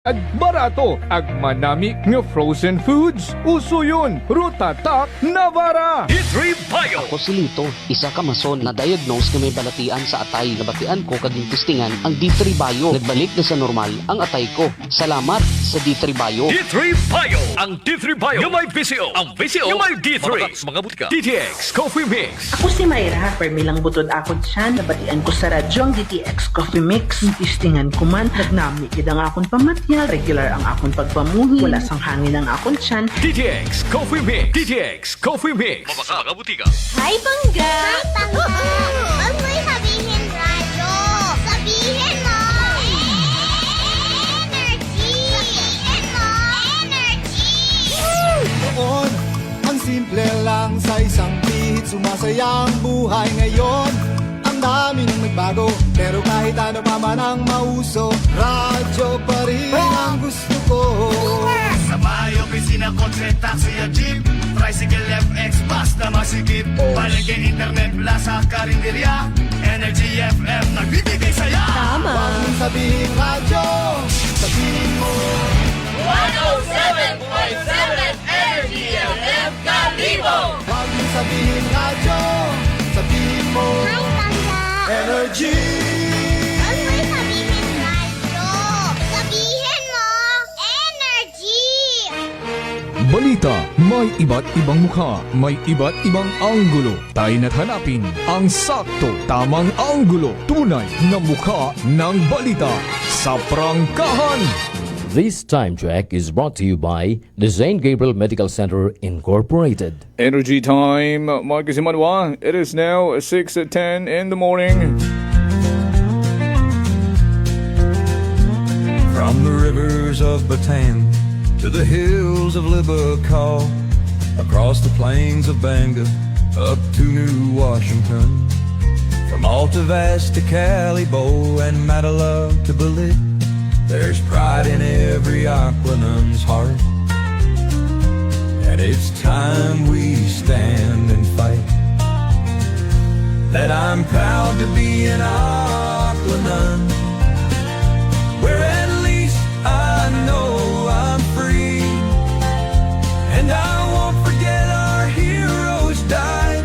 Ag barato, ag manami nga frozen foods. Uso yun, Rutatak Navara. D3 Bio. Ako si Lito, isa ka mason na diagnose na may balatian sa atay. Nabatian ko kaging testingan ang D3 Bio. Nagbalik na sa normal ang atay ko. Salamat sa D3 Bio. D3 Bio. Ang D3 Bio yung may VCO. Ang VCO yung may D3. Mga butika. DTX Coffee Mix. Ako si Mayra, permilang butod akon siya, nabatian ko sa radyo ang DTX Coffee Mix. Tistingan ko man, nagnami kidang akon pamatyal, regular ang akon pagpamuhi, wala sang hangin ang akon tiyan. DTX Coffee Mix. DTX Coffee Mix. Mga butika. Hi, Bangga! Hi, Bangga! Huwag mo'y sabihin radyo. Sabihin mo! Energy! Sabihin mo! Energy! Noon, ang simple lang sa isang pihit, sumasaya ang buhay ngayon. Ang dami nang nagbago, pero kahit ano pa man ang mauso, radyo pa rin ang gusto ko. Sa bahay, opisina, kotse, taxi at jeep, tricycle, FX, bus na masikip, palengke, internet, plaza, karinderya, Energy FM, nagbibigay saya. Tama! Huwag mong sabihin radyo, sabihin mo 107.7 Energy FM Kalibo! Huwag mong sabihin radyo, sabihin mo Hi, Bangga! Energy. Huwag mo'y sabihin radyo. Sabihin mo! Energy! Balita, may iba't ibang mukha, may iba't ibang anggulo. Tayo na't hanapin ang sakto, tamang anggulo, tunay na mukha ng balita sa prangkahan. This time check is brought to you by the St. Gabriel Medical Center Incorporated. Energy time, Marcus Imanwa. It is now 6:10 in the morning. From the rivers of Bataan to the hills of Liverpool, across the plains of Bangor, up to New Washington, from Alta Vista to Calibo and Matalog to Balit, there's pride in every Aquanum's heart. And it's time we stand and fight. That I'm proud to be an Aquanum, where at least I know I'm free. And I won't forget our heroes died,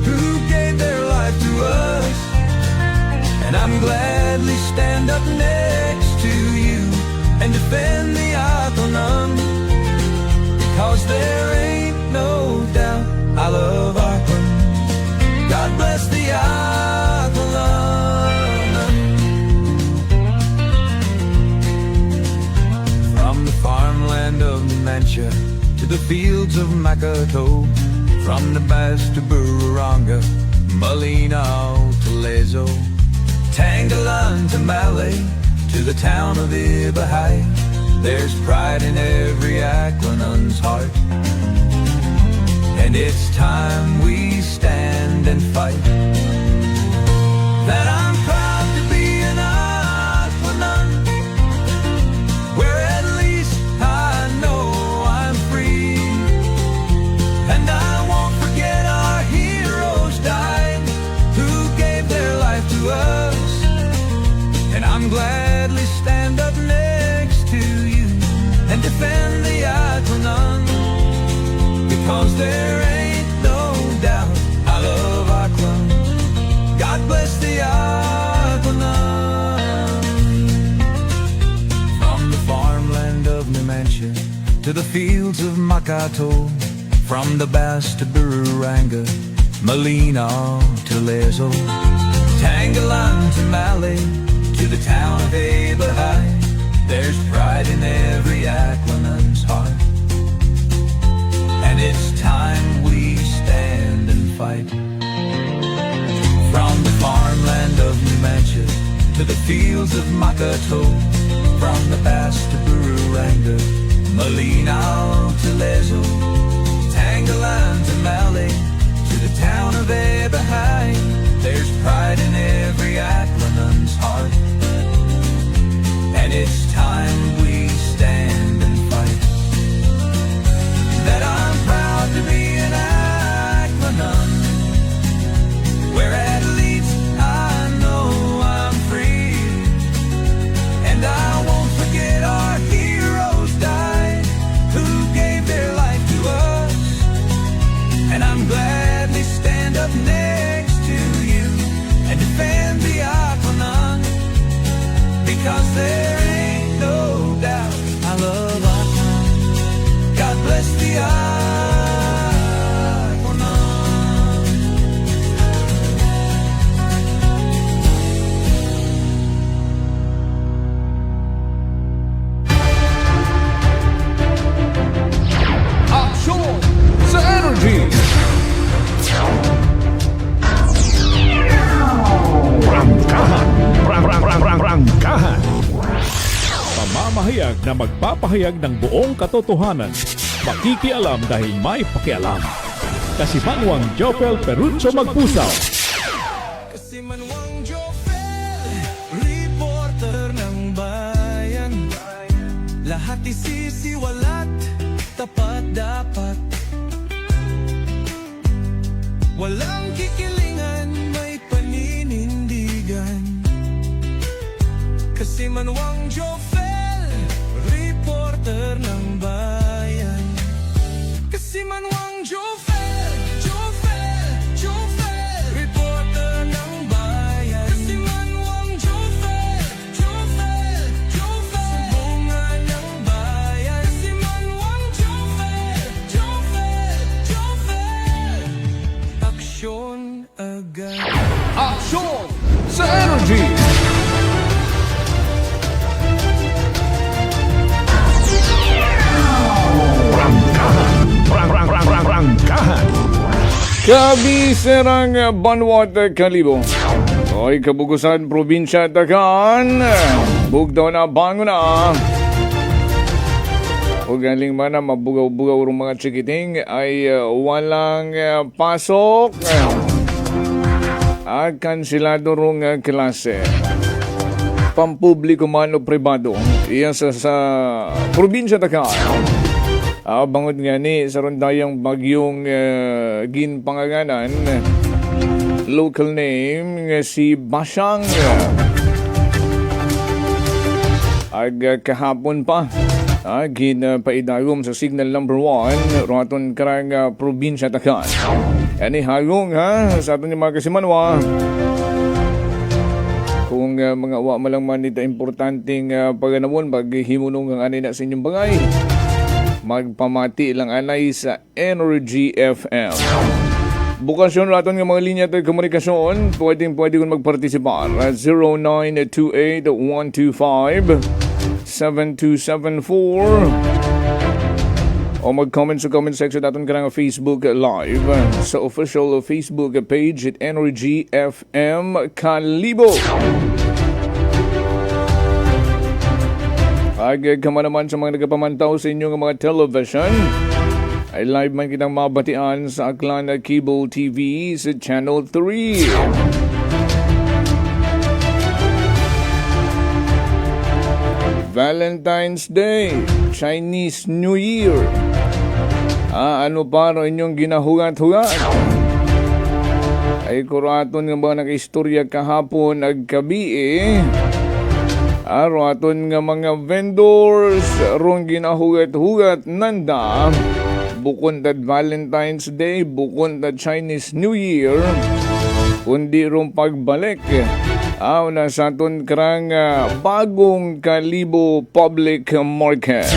who gave their life to us. And I'm gladly stand up next to you and defend the Aquanum, because there ain't no doubt I love Aquanum. God bless the Aquanum. From the farmland of Numantia to the fields of Makato, from the Bass to Bururanga, Malinaw to Lezo, Tangalan to Malay, to the town of Ibahai, there's pride in every Aquanum's heart. And it's time we stand and fight. That I'm proud to be an Aquanum, where at least I know I'm free. And I won't forget our heroes died, who gave their life to us. And I'm gladly stand up next to you and defend the Aquanum, because there ain't no doubt I love Aquanum. God bless the Aquanum. From the farmland of Numantia to the fields of Makato, from the Bass to Bururanga, Malinaw to Lezo, Tangalan to Malay, to the town of Ibahai, there's pride in every Aquanum's heart. And it's time we stand and fight. From the farmland of Numantia to the fields of Makato, from the Bass to Bururanga, Malinaw to Lezo, Tangalan to Malay, to the town of Ibahai, there's pride in every Aquanum's heart. And it's time we stand and fight. That I'm proud to be an Aquanum, where at least I know I'm free. And I pahayag na magpapahayag ng buong katotohanan. Makikialam dahil may pakialam. Kasimanwang Jopel Perucho Magpusaw. Kasimanwang Jopel, reporter ng bayan. Lahat isisiwalat, tapat dapat. Walang kikilingan, may paninindigan. Kasimanwang Jopel, reporter ng bayan. Kasimanwang Jopel, Jopel, Jopel, reporter ng bayan. Kasimanwang Jopel, Jopel, Jopel, bunga ng bayan. Kasimanwang Jopel, Jopel, Jopel, aksyon agad. Aksyon sa Energy! Kabiserang Banwat Kalibo. Oy kabugusan probinsya Dagan. Bugdaw na bango na. O galing man na mabugaw-bugaw rong mga chikiting ay walang pasok. At kansilado rong klase. Pampubliko man o pribado. Iyan sa probinsya Dagan. Bangod nga ni sa rondayang bagyong ginpanganganan, local name nga si Basyang. Kahapon pa, paidagom sa signal number 1, raton karang probinsya Dagan. Ani hagong sa aton yung mga kasimanwa. Kung mga wa malang man ito importanteng paganamon, paghimunong ang anay na sa inyong bagay, magpamati lang anay sa Energy FM. Bukas yun raton ng mga linya at komunikasyon. Pwede kong magpartisipar at 0928-125-7274 o mag-comment sa comment section natin ka ng Facebook Live sa official Facebook page at Energy FM Kalibo. Kama naman sa mga nagapamantaw sa inyong mga television, ay live man kitang mabatian sa Aklan Cable TV sa Channel 3. Valentine's Day, Chinese New Year. Ano pa ro inyong ginahugat-hugat? Ay kuraton nga ba nag-istorya kahapon agkabi aton nga mga vendors rong ginahugat-hugat nanda bukod at Valentine's Day, bukod at Chinese New Year, kundi rong pagbalik na sa aton karang bagong Kalibo Public Market.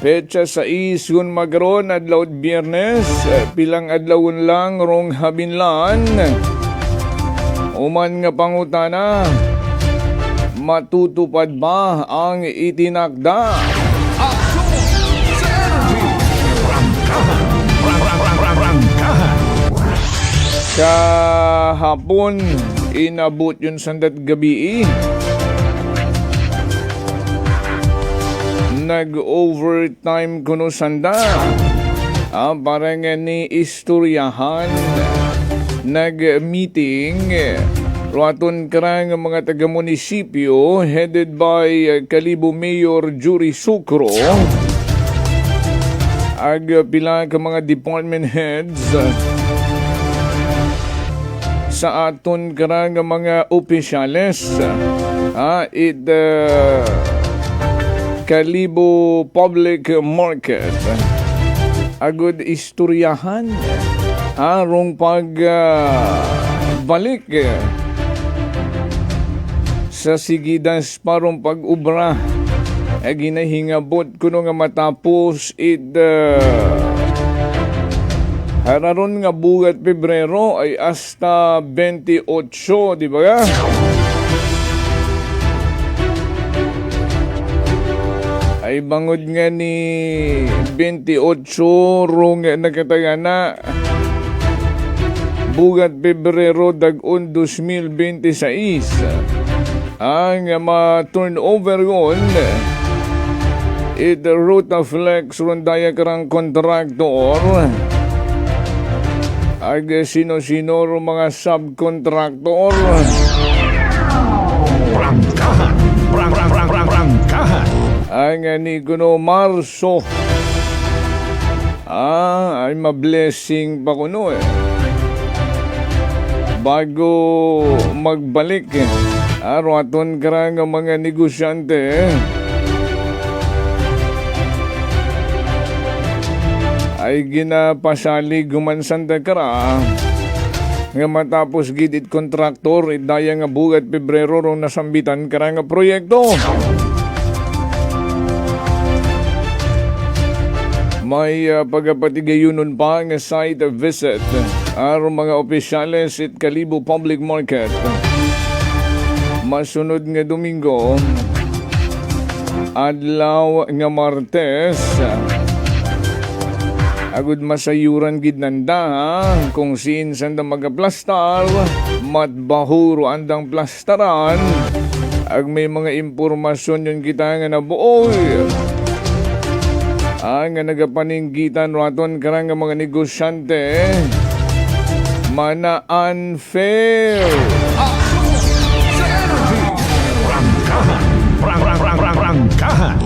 Petsa sa isun magron adlaw Biyernes, pilang adlawon lang rong habinlan. Uman nga pangutana, matutupad ba ang itinakda? Kahapon, inabot yun sandat gabi. Nag-overtime kuno sanda. Parang ni istoryahan. Nag-meeting raton karang mga taga-munisipyo headed by Kalibo Mayor Jury Sucro pila ka mga department heads sa aton karang mga opisyales Kalibo Public Market agud istoryahan arong pagbalik sa sigidas parong pag-ubra ginahingabot kuno nga matapos hararon nga bugat Pebrero ay hasta 28, di ba? Ay bangod nga ni 28 rong nakatagana bugat Pebrero dag-on 2026 ang ma-turnover yun it Ruta Flex rundaya karang kontraktor ag sino-sino mga subkontraktor Prangkahan. ang Nikuno Marso ay ma-blessing pa kuno bago magbalik araton karang mga negosyante ay ginapasalig gumansan kara nga matapos gidit kontraktor daya nga bugat Pebrero rong nasambitan kara nga proyekto. May pagpatigayunon pa nga site visit aron mga opisyales it Kalibo Public Market. Masunod nga Domingo adlaw nga Martes agud masayuran gid nanda kung siin sanda magaplastar matbahuro andang plastaran ag may mga impormasyon yun kita nga nabuoy ang nagapaninggitan raton karang mga negosyante mana unfair Prangkahan.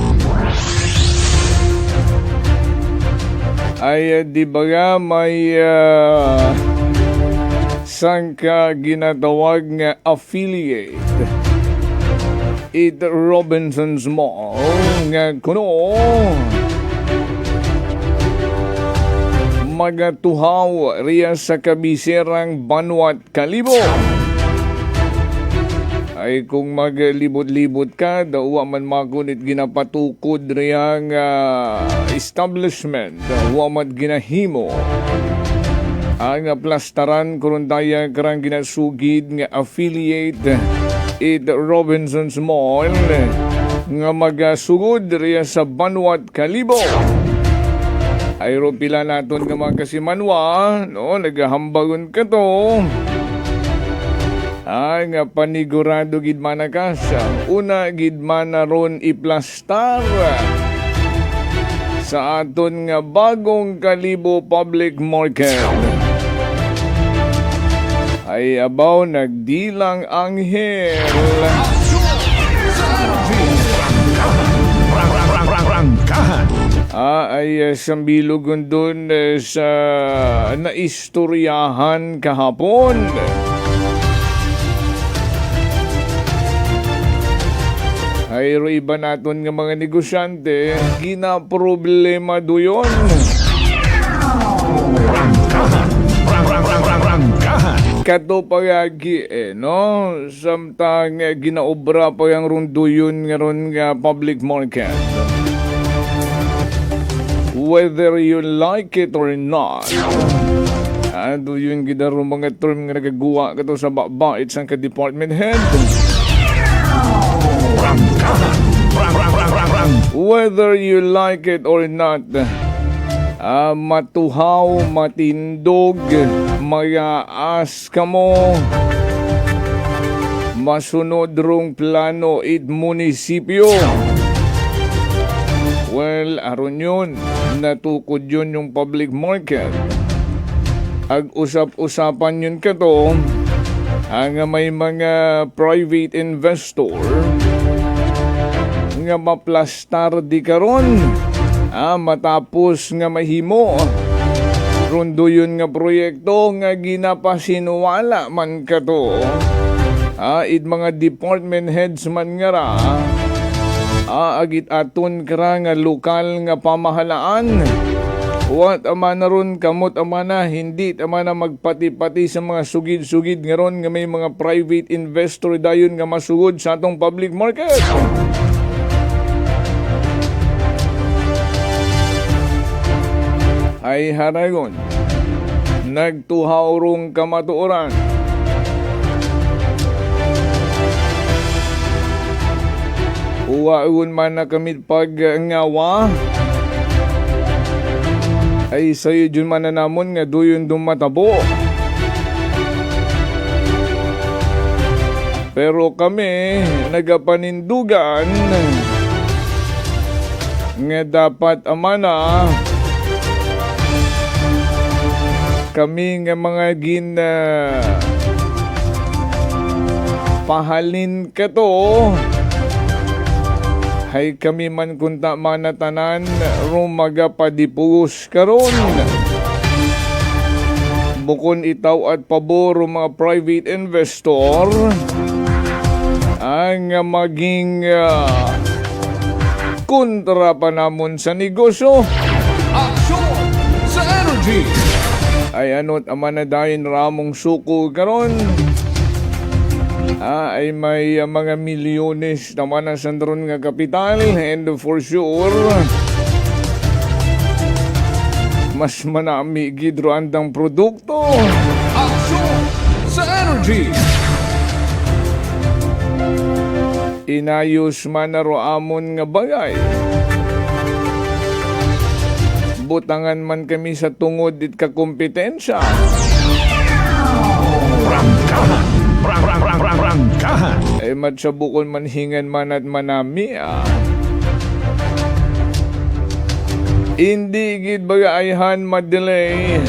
ay di ba nga may sangka ginatawag nga affiliate it Robinson's Mall nga kuno magatuhaw riya sa kabiserang Banwat Kalibo ay kung maglibot-libot ka daw man magunit ginapatukod riyang establishment daw man ginahimo ang plastaran kurundaya karang ginasugid nga affiliate it Robinson's Mall nga magasugod riya sa Banwat Kalibo ay pila naton nga mga kasimanwa no nagahambagon ka to ay nga panigurado gid manakasa una gid mana ron iplastar sa aton nga bagong Kalibo Public Market ay abaw nagdilang anghel ay sambilugon dun sa naistoryahan kahapon ay iba naton nga mga negosyante ginaproblema do yun kato pagagi no samtang ginaobra pa yung runduyon nga ron nga public market whether you like it or not ado yun gidaro mga term nga nagagawa kato sa bait sang ka-department head whether you like it or not matuhaw, matindog, mayaas ka mo masunod rong plano it munisipyo well, aron yun natukod yun yung public market ag usap-usapan yun kato ang may mga private investor nga maplastar di karon matapos nga mahimo rondo yun nga proyekto nga ginapasinuwala man kato it mga department heads man nga ra agit aton kara nga lokal nga pamahalaan what ama na ron kamot ama na hindi ama na magpati-pati sa mga sugid-sugid nga ron nga may mga private investor dayon nga masugod sa atong public market ay haragon nagtuhaw rong kamatuoran uwaon man na kamit pag ngawa ay sayo dyan man na namon nga doyon dumatabo Pero kami nagapanindugan nga dapat amana kami nga mga pahalin kato hay kami man kunta manatanan rumaga padipus karon bukon itaw at pabor mga private investor ang maging kontra pa namon sa negosyo. Aksyon sa energy. Ay ano't amanadayin ramong suko karon. Ay may mga milyones naman ang sandron nga kapital and for sure mas manami gidro andang produkto. Aksyon sa energy. Inayos man na amon nga bagay. Butangan man kami sa tungod it kakompetensya. Prangkahan. Prangkahan. Ay matsabukon man hingan man at manami Hindi gid bagayhan madelay.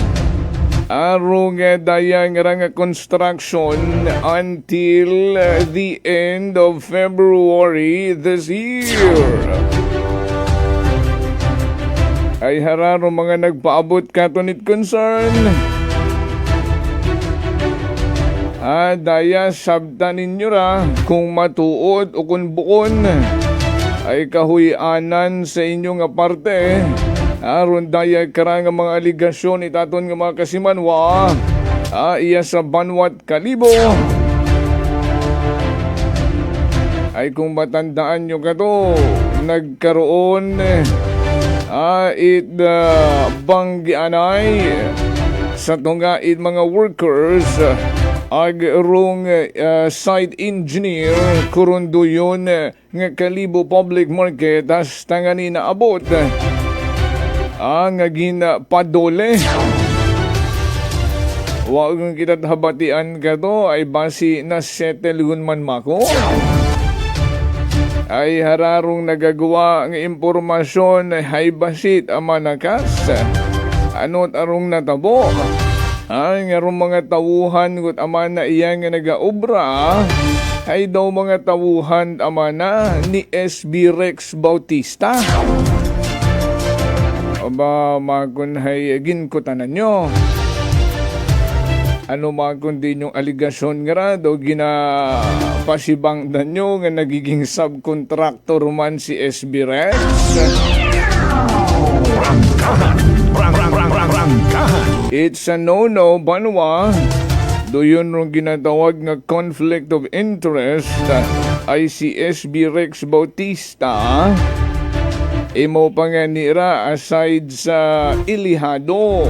Arong dayang nga construction until the end of February this year. Ay hararo mga nagpaabot katunit concern. Daya sabta ninyo ra kung matuod o kung bukon ay kahuyanan sa inyong parte. Aron daya karang mga aligasyon itaton nga mga kasimanwa iya sa banwat kalibo. Ay kung matandaan nyo kato, nagkaroon banggianay sa tungait mga workers agrong site engineer kurundo yun nga Kalibo Public Market as tangani na abot ang padole. Wag kita habatian ka to ay basi na settle gun man mako. Ay hararong nagagawa ng impormasyon ay basit amanakas. Ano't arong natabo. Ay arong mga tawuhan gut amana iyang nagaobra ay daw mga tawuhan amana ni SB Rex Bautista. Aba, magunhay ginkutanan nyo. Ano magundi yung aligasyon nga daw ginapasibangdan nyo nga nagiging subcontractor man si SB Rex. It's a no-no, banwa. Do yun rong ginatawag nga conflict of interest ay si SB Rex Bautista. Imo pa nga nira aside sa ilihado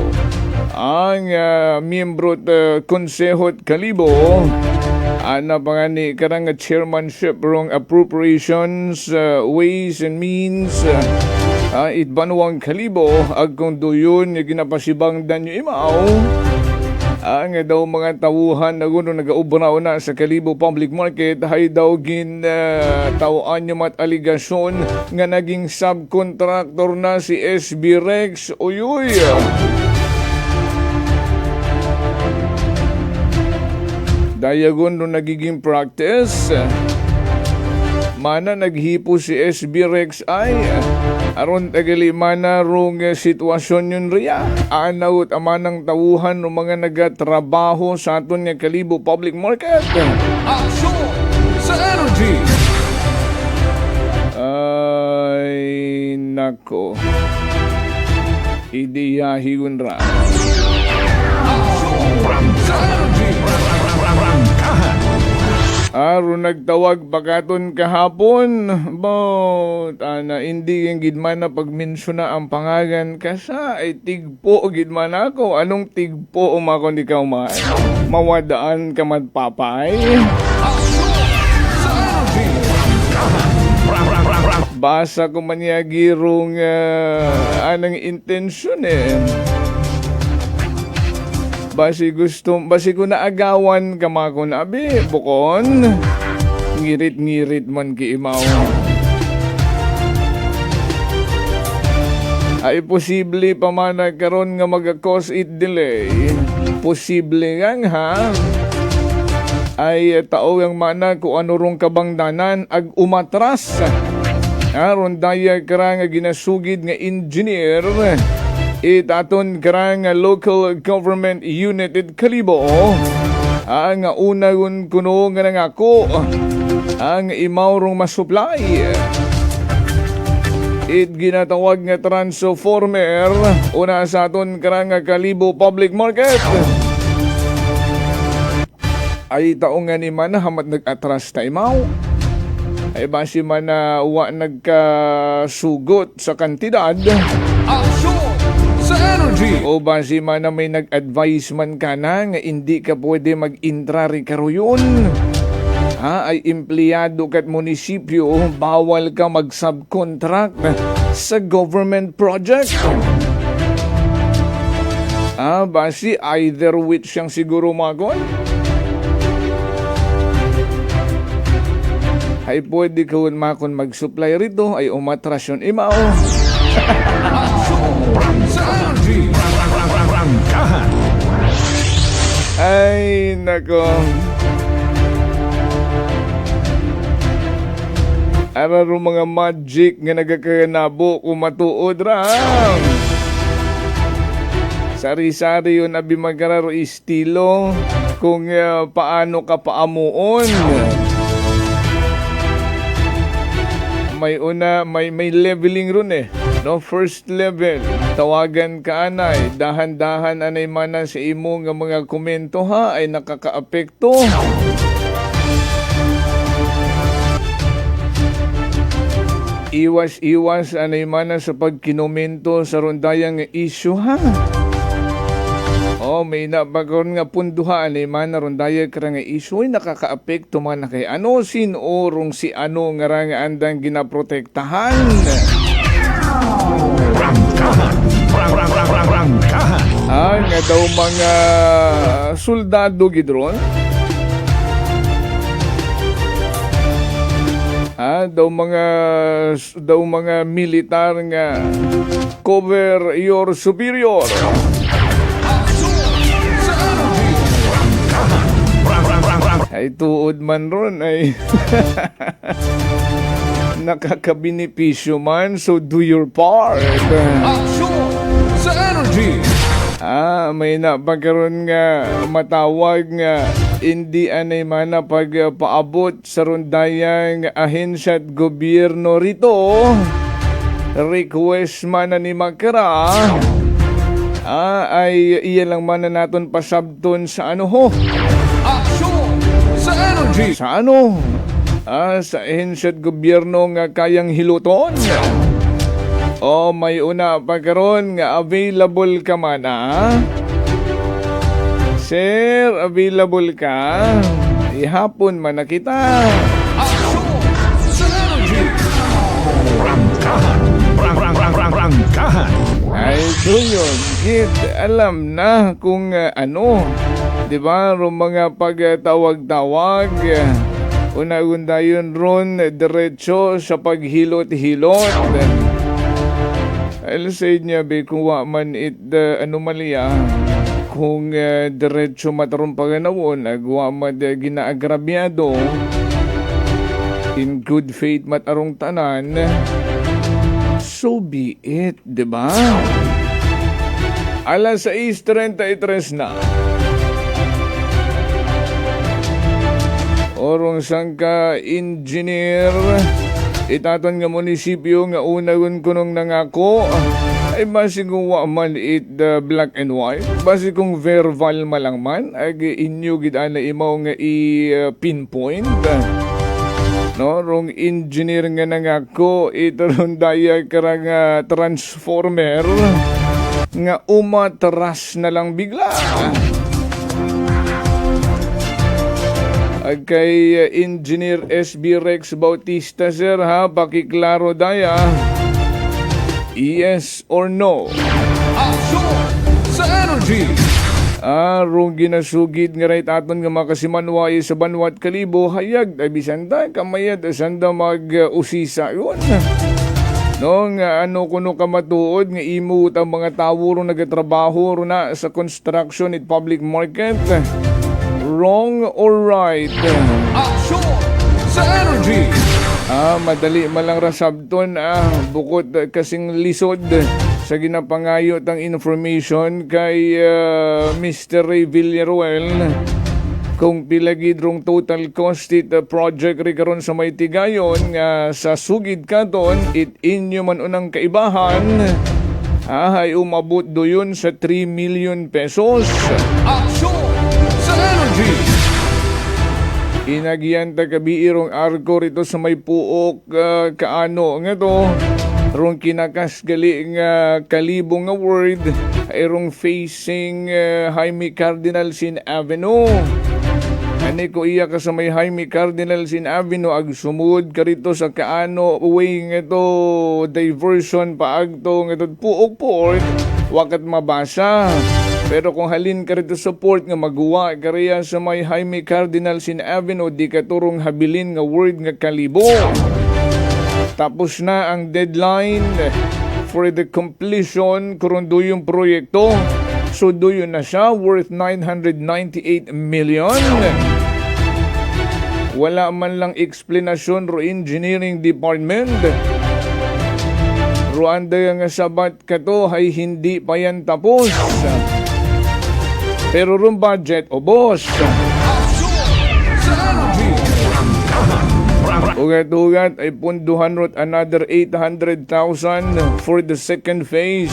ang miyembro konsehot Kalibo ana pa nga ni karang chairmanship rong appropriations ways and means itbanwang Kalibo agkong duyon nga ginapasibangdan nyo imaw ang daw mga tawuhan na guno nag-aubraw na sa Kalibo Public Market hay daw tawaan nyo mat aligasyon nga naging subcontractor na si SB Rex. Uyuy! Dayagon no nagiging practice mana naghipo si SB Rex ay aron tagali mana rong sitwasyon yun riya anawt amanang tawuhan ng mga nagatrabaho sa aton nga Kalibo Public Market. Aksyon sa energy. Ay nako idiyahigon ra. Aksyon sa energy. Aron nagtawag pagkaton kahapon about hindi yung gidman na pagmensyon na ang pangalan kasa ay tigpo gidman ako. Anong tigpo umako di ka mawadaan ka magpapay? Basa ko manyagirong anang intensyon Basi ko naagawan ka mako na abi bukon. ngirit-ngirit man ki imaw. Ay posible pa man karon nga mag-cause it delay. Posible nga ha. Ay tao yang mana kung ano rong kabangdanan ag umatras. Aron daya kara nga ginasugid nga engineer. Itaton kara nga local government unit it Kalibo. Ang una yun kuno nga nangako. Ang imaw rong masupply. It ginatawag nga transformer una sa aton karang Kalibo Public Market. Ay taong nga ni man hamat nag-atras ta imaw. Ay basi man na wa nagkasugot sa kantidad. Aksyon sa energy. O basi man na may nag-advise man ka na nga hindi ka pwede mag-intra rin karoyon. Ay empleyado kat munisipyo, bawal ka mag-subcontract sa government project. Basi either which siyang siguro magon. Ay pwede ka makon mag-supply rito, ay umatras yun imaw. Sa energy. Ay nako. Araro mga magic nga nagkakanabo kung matuod ram. Sari-sari yun abi magararo estilo kung paano ka paamuon. May leveling ron eh. No, first level. Tawagan ka anay. Dahan-dahan anay mana sa imo nga mga komento ha ay nakakaapekto. Iwas-iwas anay mana sa pagkinomento sa rondayang issue ha. May nabagor nga punduha anay mana rondaya kara nga issue ay nakakaapekto man na kay ano sinurong si ano nga ra nga andang ginaprotektahan. Nga daw mga soldado gidron. Daw mga militar nga cover your superior. Ay tuod man ron ay nakakabenepisyo man, so do your part. Aksyon sa energy. May napagkaroon nga matawag nga hindi anay mana pagpaabot sa rondayang ahensya at gobyerno rito. Request man na ni Makara. Ay iya lang man na naton pasabton sa ano ho. Aksyon sa energy. Sa ano? Sa ahensya at gobyerno nga kayang hiluton. May una pagkaroon nga available ka man Sir, available ka? Ihapon man na kita. Aksyon sa energy. Rangkahan. Ay, yun. Kid, alam na kung ano. Diba, mga pagtawag-tawag. Una-una yun ron, diretso sa paghilot-hilot. Alas sa inyo, kung wa man anomalya, kung diretso matarong paganawon, wa man ginaagrabyado, in good faith matarong tanan, so be it, diba? Alas 6:33 na. Orong sangka engineer itaton nga munisipyo nga unagon kunong nangako ay basi kung wa man black and white, basi kung verbal malang man ag inyo gid ana imaw nga i-pinpoint no rong engineer nga nangako itaron daya kara nga transformer nga umatras na lang bigla. Kay Engineer SB Rex Bautista, sir, ha? Pakiklaro daya. Yes or no? Aksyon sa energy. Rong ginasugid nga right aton nga makasimanway sa banwat kalibo hayag ay bisanda kamayad asanda mag-usisa yun. No nga ano kuno ka matuod nga imut ang mga tawo ro nagatrabaho ro na sa construction at public market. Wrong or right? Aksyon sa energy. Madali malang rasabton bukod kasing lisod sa ginapangayot ang information kay Mr. Ray Villaruel kung pilagid rong total cost it project ri karon sa may tigayon nga sa sugid katon it inyo man unang kaibahan ay umabot doyon sa 3 million pesos. Aksyon sa energy. Inagyan tagabiirong arko rito sa may puok kaano nga to rong kinakasgali nga kalibong nga word ay rong facing Jaime Cardinal Sin Avenue. Ani ko iya ka sa may Jaime Cardinal Sin Avenue ag sumud ka rito sa kaano way nga to diversion paagto nga to puok port wakat mabasa. Pero kung halin ka rito sa port nga magawa ka riya sa may Jaime Cardinal Sin Avenue di ka turong habilin nga word nga kalibo. Tapos na ang deadline for the completion kung do yung proyekto. So do yun na siya worth 998 million. Wala man lang explanation ro engineering department. Ruanda nga sabat ka to ay hindi pa yan tapos. Pero room budget o boss. Ugat-ugat ay punduhan rot another 800,000 for the second phase.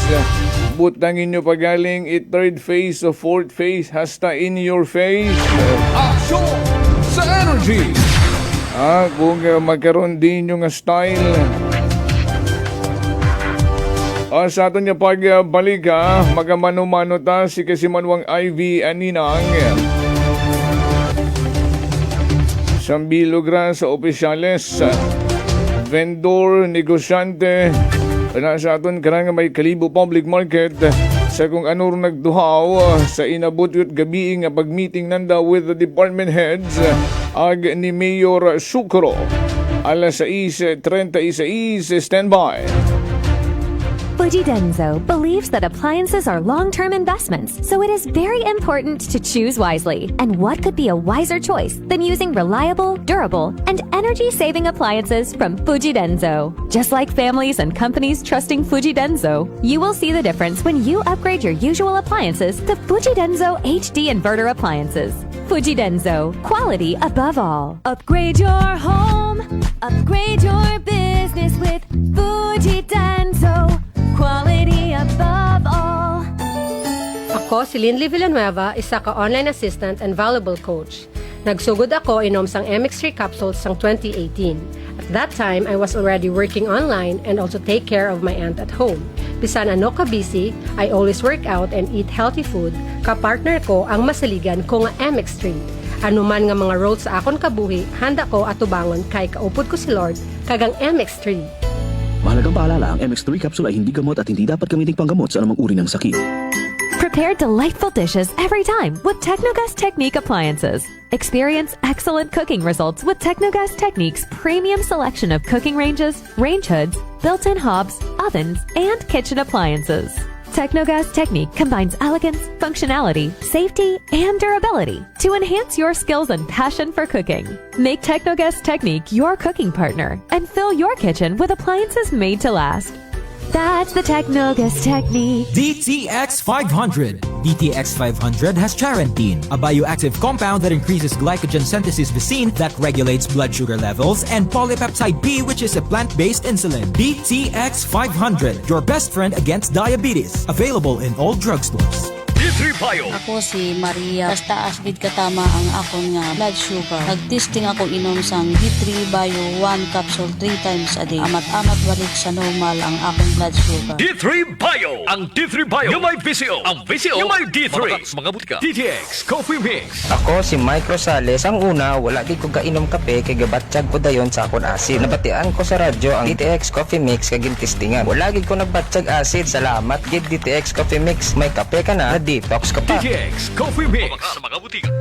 Butangin nyo pagaling third phase o fourth phase hasta in your face. Aksyon sa energy. Kung magkaroon din yung style. Sa ato niya pagbalik magamano-mano ta si Kasimanwang Ivy Aninang. Sambilog ra sa opisyales, vendor, negosyante, na sa aton karang may kalibo public market sa kung ano nagduhaw sa inabot yut gabi nga pag-meeting nanda with the department heads ag ni Mayor Sucro. Alas 6:36, standby. Fuji Denso believes that appliances are long-term investments, so it is very important to choose wisely. And what could be a wiser choice than using reliable, durable, and energy-saving appliances from Fuji Denso? Just like families and companies trusting Fuji Denso, you will see the difference when you upgrade your usual appliances to Fuji Denso HD inverter appliances. Fuji Denso, quality above all. Upgrade your home, upgrade your business with Fuji Denso. Quality above all. Ako si Linley Villanueva, isa ka online assistant and valuable coach. Nagsugod ako inom sang MX3 capsules sang 2018. At that time, I was already working online and also take care of my aunt at home. Bisan ano ka busy, I always work out and eat healthy food. Kapartner ko ang masaligan ko nga MX3. Ano man nga mga roles sa akon kabuhi, handa ko atubangon kay kaupod ko si Lord kagang MX3. Mahalagang paalala, ang MX3 capsule ay hindi gamot at hindi dapat gamiting panggamot sa anumang uri ng sakit. Prepare delightful dishes every time with Technogas Technique appliances. Experience excellent cooking results with Technogas Technique's premium selection of cooking ranges, range hoods, built-in hobs, ovens, and kitchen appliances. Technogas Technique combines elegance, functionality, safety, and durability to enhance your skills and passion for cooking. Make Technogas Technique your cooking partner and fill your kitchen with appliances made to last. That's the Technogas Technique. DTX 500. DTX 500 has charantine, a bioactive compound that increases glycogen synthesis vacine that regulates blood sugar levels, and polypeptide B, which is a plant-based insulin. DTX 500, your best friend against diabetes. Available in all drugstores. D3 Bio. Ako si Maria. Taas bid katama ang akong nga blood sugar. Nagtesting ako inom sang D3 Bio 1 capsule 3 times a day. Amat-amat balik sa normal ang akong blood sugar. D3 Bio. Ang D3 Bio yung may VCO. Ang VCO yung may D3. Mga butika. DTX Coffee Mix. Ako si Mike Rosales. Ang una, wala di ko kainom kape kay gabatsyag ko dayon sa akong acid. Nabatian ko sa radyo ang DTX Coffee Mix kaging testingan. Wala gid ko nagbatsyag acid. Salamat gid DTX Coffee Mix. May kape ka na, di detox ka pa. DTX Coffee Mix. Sa mga butika.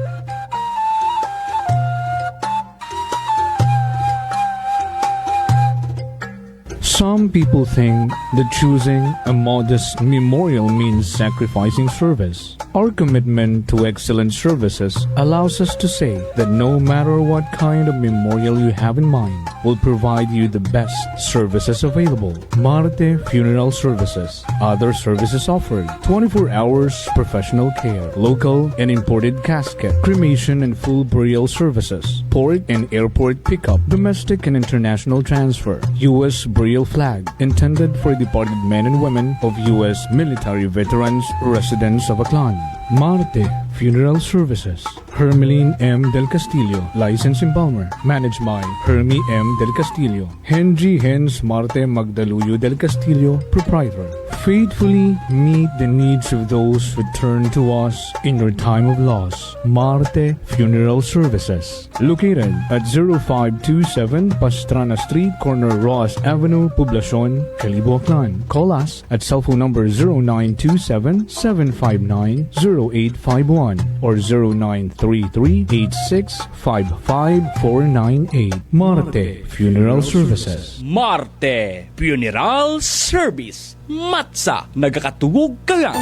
Some people think that choosing a modest memorial means sacrificing service. Our commitment to excellent services allows us to say that no matter what kind of memorial you have in mind, we'll provide you the best services available. Marte Funeral Services. Other services offered: 24 hours professional care, local and imported casket, cremation and full burial services, port and airport pickup, domestic and international transfer, U.S. burial flag, intended for departed men and women of U.S. military veterans residents of Aklan. Marte Funeral Services. Hermeline M. Del Castillo, License Embalmer. Managed by Hermie M. Del Castillo. Henry Hens Marte Magdaluyo Del Castillo, Proprietor. Faithfully meet the needs of those who turn to us in your time of loss. Marte Funeral Services. Located at 0527 Pastrana Street, corner Ross Avenue, Poblacion, Calibo, Aklan. Call us at cellphone number 0927-759-0851 or 0933-8655-498. Marte Funeral Services. Marte Funeral Service. Matsa, nagkakatugog ka lang.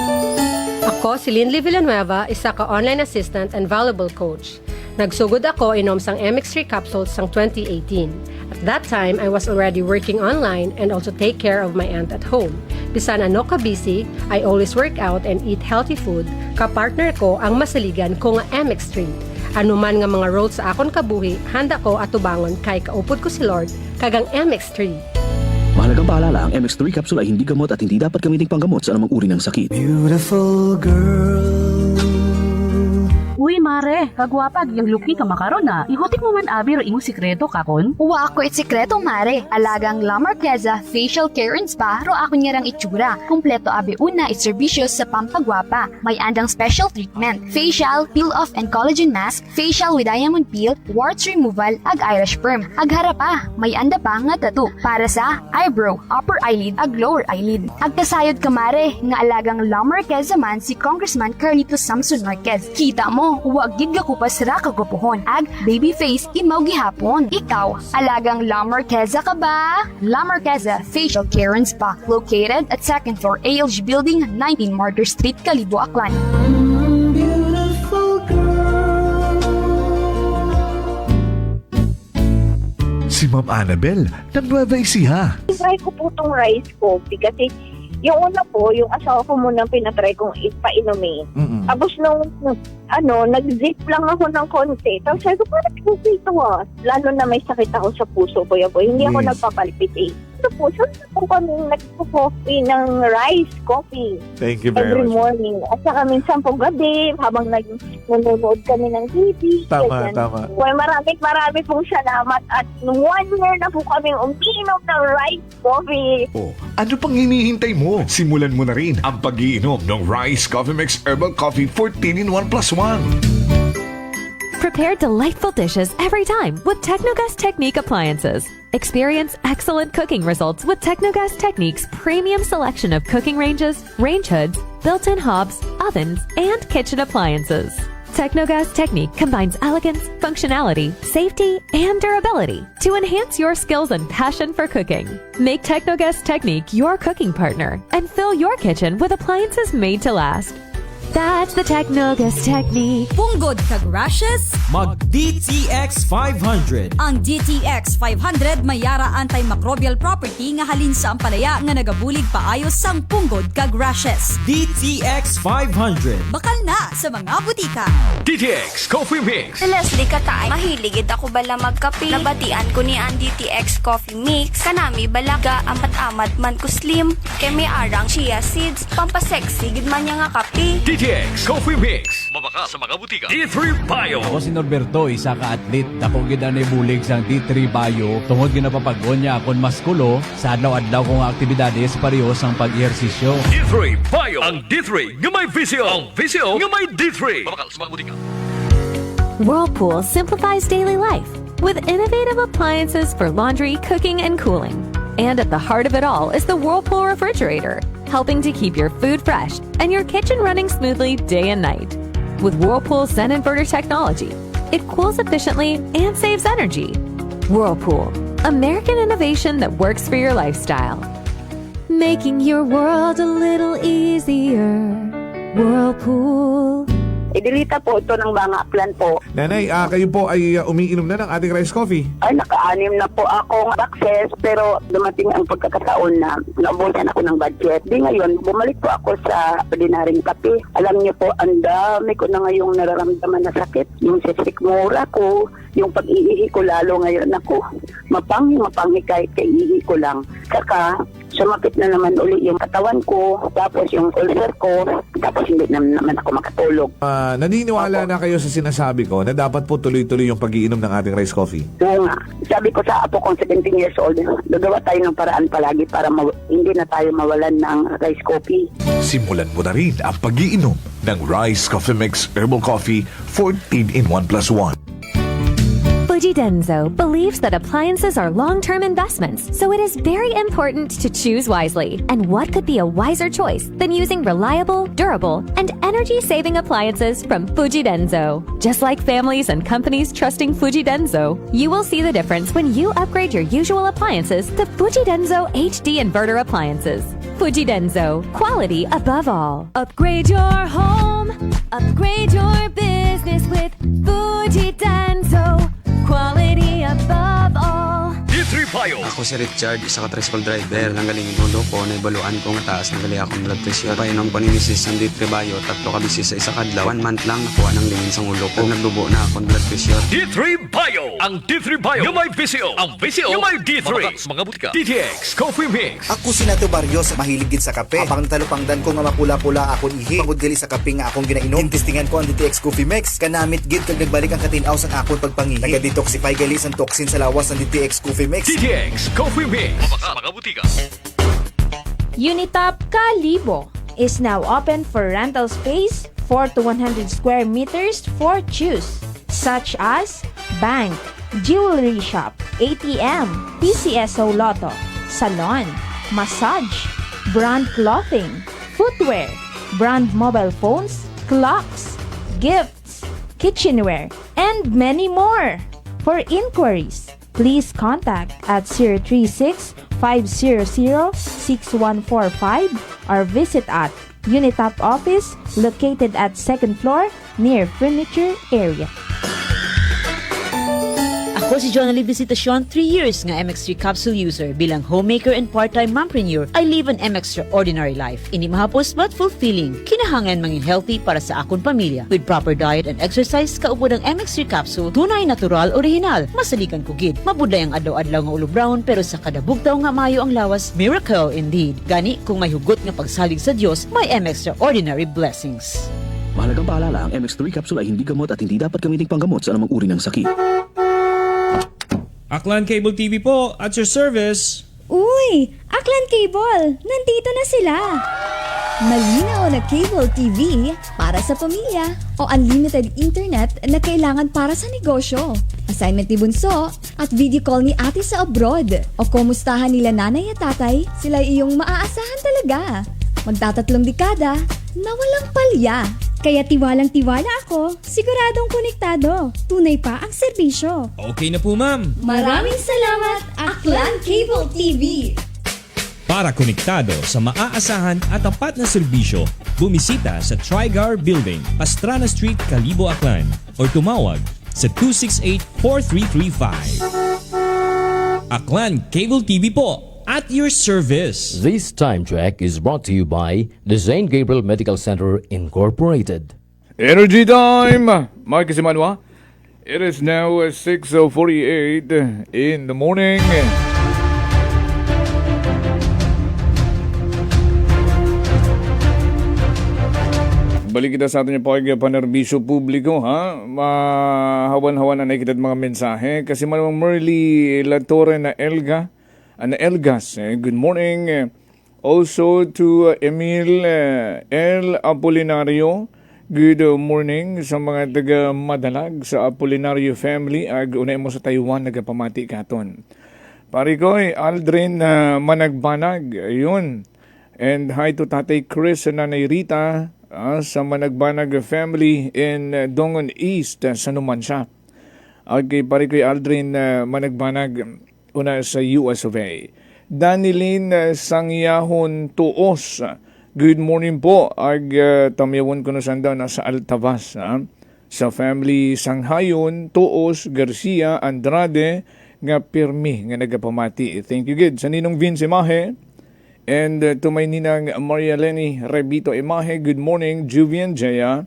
Ako si Linley Villanueva, isa ka online assistant and valuable coach. Nagsugod ako inom sang MX3 capsules sang 2018. At that time, I was already working online and also take care of my aunt at home. Bisan ano ka busy, I always work out and eat healthy food. Kapartner ko ang masaligan ko nga MX3. Ano man nga mga roles sa akon kabuhi, handa ko atubangon kay kaupod ko si Lord kagang MX3. Mahalagang paalala, ang MX3 capsule ay hindi gamot at hindi dapat gamiting panggamot sa anumang uri ng sakit. Beautiful girl. Uy, mare, kagwapag yung luki ka makaron na. Ihutik mo man abi ro imong sikreto kakon. Uwa ako it sikreto, mare. Alagang La Marqueza Facial Care and Spa ro ako niyarang itsura. Kompleto abi una it serbisyos sa pampagwapa. May andang special treatment: facial, peel-off and collagen mask, facial with diamond peel, warts removal, ag eyelash perm. Ag harapa, may anda pa nga tattoo para sa eyebrow, upper eyelid, ag lower eyelid. Ag kasayod ka, mare, nga alagang La Marqueza man si Congressman Carlito Samson Marquez. Kita mo, huwag gid ko pa sira kagupuhon. Ag baby face imaw gihapon. Ikaw, alagang La Marqueza ka ba? La Marqueza Facial Care and Spa, located at 2nd floor ALG Building, 19 Martyr Street, Calibo, Aklan. Beautiful girl. Si Ma'am Annabel, ng Nueva Ecija. Try ko po itong rice coffee kasi yung una po, yung asawa ko munang pinatry kong ipainumin. Tapos nung nag-zip lang ako ng konti. Tapos sabi ko, parang okay ito ah. Lalo na may sakit ako sa puso ko. Hindi ako nagpapalpitate. Ito po, saan po kami nagpo-coffee ng rice coffee. Thank you very every much. morning. At saka minsan po gabi, habang nanonood kami ng TV. Tama, ganyan. tama. Well, marami pong salamat. At nung 1 year na po kami uminom ng rice coffee. Oh, ano pang hinihintay mo? Simulan mo na rin ang pag-iinom ng Rice Coffee Mix Herbal Coffee 14-in-1+1. Prepare delightful dishes every time with Technogas Technique appliances. Experience excellent cooking results with Technogas Technique's premium selection of cooking ranges, range hoods, built-in hobs, ovens, and kitchen appliances. Technogas Technique combines elegance, functionality, safety, and durability to enhance your skills and passion for cooking. Make Technogas Technique your cooking partner and fill your kitchen with appliances made to last. That's the Technogas Technique. Punggod kag rashes? Mag DTX 500. Ang DTX 500 mayara antimicrobial property nga halin sa ampalaya nga nagabulig paayos sang punggod kag rashes. DTX 500. Bakal na sa mga butika. DTX Coffee Mix. Leslie Katay, mahiligid ako bala magkape. Nabatian ko ni ang DTX Coffee Mix. Kanami balaga amat-amat man ko slim. Kay may arang chia seeds. Pampasexy gid man niya nga kape. DTX Coffee Mix. Mabaka sa mga butika. D3 Bio. Ako si Norberto, isa ka atlet. Ako gid ani bulig sang D3 Bio. Tungod ginapapag-on niya akon maskulo sa adlaw-adlaw kong aktibidades pareho sang pag-ehersisyo. D3 Bio. Ang D3 nga may visyo. Ang visyo nga may D3. Mabaka sa mga butika. Whirlpool simplifies daily life with innovative appliances for laundry, cooking, and cooling. And at the heart of it all is the Whirlpool refrigerator, helping to keep your food fresh and your kitchen running smoothly day and night. With Whirlpool Sun Inverter technology, it cools efficiently and saves energy. Whirlpool, American innovation that works for your lifestyle. Making your world a little easier. Whirlpool. Idilita po ito ng mga plan po. Nanay, kayo po ay umiinom na ng ating rice coffee. Ay, naka-anim na po akong access pero dumating ang pagkakataon na naubusan ako ng budget. Di ngayon, bumalik po ako sa ordinaryong kape. Alam niyo po, ang dami ko na ngayong nararamdaman na sakit. Yung sisikmura ko, yung pag-iihi ko lalo ngayon ako. Mapanghi kahit kaiihi ko lang. Saka, sumakit na naman uli yung katawan ko, tapos yung ulcer ko, tapos hindi naman ako makatulog. Naniniwala na kayo sa sinasabi ko na dapat po tuloy-tuloy yung pag-iinom ng ating rice coffee? Oo nga. Sabi ko sa apo kong 17 years old, gagawa tayo ng paraan palagi para hindi na tayo mawalan ng rice coffee. Simulan mo na rin ang pag-iinom ng Rice Coffee Mix Herbal Coffee 14 in 1 plus 1. Fujidenzo believes that appliances are long-term investments, so it is very important to choose wisely. And what could be a wiser choice than using reliable, durable, and energy-saving appliances from Fujidenzo? Just like families and companies trusting Fujidenzo, you will see the difference when you upgrade your usual appliances to Fujidenzo HD inverter appliances. Fujidenzo, quality above all. Upgrade your home, upgrade your business with Fujidenzo. Quality above all. D3 Bio. Ako si Richard, isa ka tricycle driver. Nanggaling yung ulo ko, naibaluan ko nga taas, nanggali akong blood pressure. Painom ko ni Mrs. ng D3 Bio, 3 ka bisis sa isa kadlaw. 1 month lang, nakuha ng lingin sa ulo ko. Nagdubo na akong blood pressure. D3 Bio. Ang D3 Bio yung may VCO. Ang VCO yung may D3. Mga butika. DTX Coffee Mix. Ako si Nato Barrios, mahiligid sa kape. Apang talupangdan ko nga mapula-pula akong ihi. Pagudgali sa kape nga akong ginainom. Tintistingan ko ang DTX Coffee Mix. Kanamit gid kag nagbalik ang katinaw sa akong pagpangihi. Naga-detoxify gali ang toxin sa lawas ng DTX Coffee Mix. DTX Coffee Mix. Mga butika. Unitop Kalibo is now open for rental space 4 to 100 square meters for choose, such as bank, jewelry shop, ATM, PCSO Lotto, salon, massage, brand clothing, footwear, brand mobile phones, clocks, gifts, kitchenware, and many more. For inquiries, please contact at 036-500-6145 or visit at Unitop office located at 2nd floor near furniture area. Ako si Jonali Visitacion, 3 years nga MX3 capsule user. Bilang homemaker and part-time mompreneur, I live an extraordinary life. Ini mahapos but fulfilling. Kinahanglan mangin healthy para sa akon pamilya. With proper diet and exercise, kaupod ang MX3 capsule, tunay, natural, original. Masalikan ko gid. Mabuday ang adlaw-adlaw nga ulo brown, pero sa kada bugtaw nga mayo ang lawas, miracle indeed. Gani, kung may hugot nga pagsalig sa Dios, may extraordinary blessings. Mahalagang paalala, ang MX3 capsule ay hindi gamot at hindi dapat gamiting panggamot sa anumang uri ng sakit. Aklan Cable TV po, at your service. Uy! Aklan Cable! Nandito na sila! Malinaw na cable TV para sa pamilya o unlimited internet na kailangan para sa negosyo. Assignment ni Bunso at video call ni ate sa abroad. O kumustahan nila nanay at tatay, sila iyong maaasahan talaga. Magtatatlong dekada na walang palya. Kaya tiwalang-tiwala ako, siguradong konektado. Tunay pa ang serbisyo. Okay na po, ma'am. Maraming salamat, Aklan Cable TV! Para konektado sa maaasahan at tapat na serbisyo, bumisita sa Trigar Building, Pastrana Street, Kalibo, Aklan, or tumawag sa 268-4335. Aklan Cable TV po, at your service. This time check is brought to you by the St. Gabriel Medical Center Incorporated. Energy time! Mike Simanwa. It is now 6:48 in the morning. Balik kita sa atin yung panerbisyo publiko, ha? Mahawan-hawan na nakikita mga mensahe. Kasi malamang Merly Latore na Elgas. Good morning. Also to Emil L. Apolinario. Good morning sa mga taga-Madalag sa Apolinario family. Unay mo sa Taiwan, nagapamati katon. Pari ko, Aldrin Managbanag. Ayun. And hi to Tatay Chris and Nanay Rita sa Managbanag family in Dongon East sa Numancia. Okay, pare kay Aldrin Managbanag una sa US of A. Danilin Sangyahon Tuos. Good morning po. Tamyawon ko na sanda na sa Altavas. Sa family Sanghayon, Tuos, Garcia, Andrade, nga pirmi nga nagapamati. Thank you, good. Sa Ninong Vince Imahe. And to my ninang Maria Lenny Rebito Imahe, good morning. Juvian Jaya.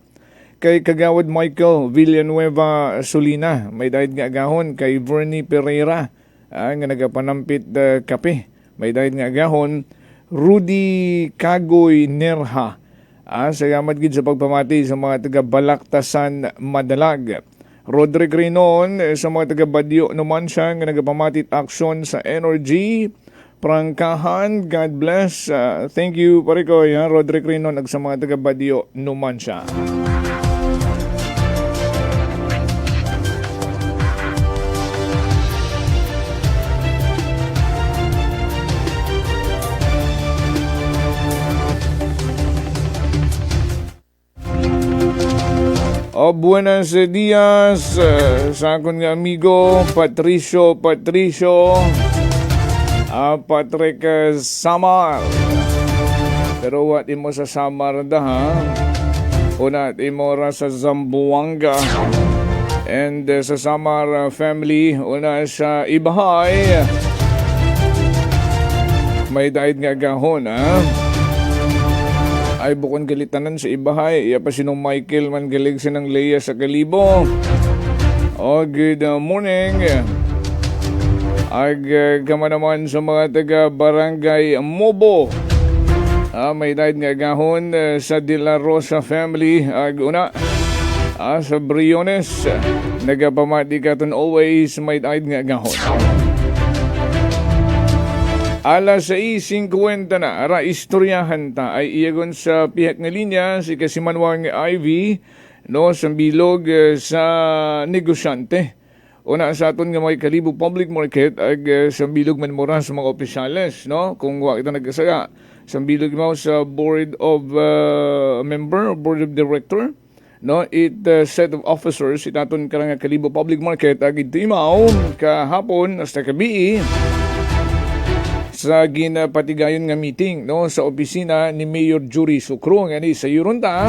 Kay Kagawad Michael Villanueva Solina. May dahil nga agahon. Kay Vernie Pereira. Nga nagapanampit kape. May dahil nga agahon. Rudy Kagoy Nerha. Salamat gid sa pagpamati sa mga taga-Balaktasan Madalag. Roderick Rinon sa mga taga-Badyo naman siya nga nagapamatit action sa Energy. Prangkahan, God bless. Thank you, Parikoy, Roderick Rinon ag sa mga taga-Badyo naman siya. Buenos dias sa akong nga amigo Patricio Patrick Samar. Pero what imo sa Samar da ha? Una imo ra sa Zamboanga. And sa Samar family una sa Ibahay. May daid nga gahon ha? Ay bukon galitanan sa Ibahay. Iya pa sinong Michael man galig sinang Leia sa Kalibo. Good morning. Kama naman sa mga taga Barangay Mobo. May daid nga gahon sa De La Rosa family. Una sa Briones. Nagapamati katon always may daid nga gahon. Alas 6:50 na, ara istoryahan ta ay iyagon sa pihak nga linya si Kasimanwang Ivy no sa bilog sa negosyante. Una sa aton nga may Kalibo Public Market ag sa bilog man mura sa mga opisyales no kung wa kita nagasaga sa bilog mo sa board of board of director no set of officers itaton karang Kalibo Public Market ag itimaw kahapon hasta kabi sa ginapatigayon nga meeting no sa opisina ni Mayor Jury Sucro nga ni sa Yurunta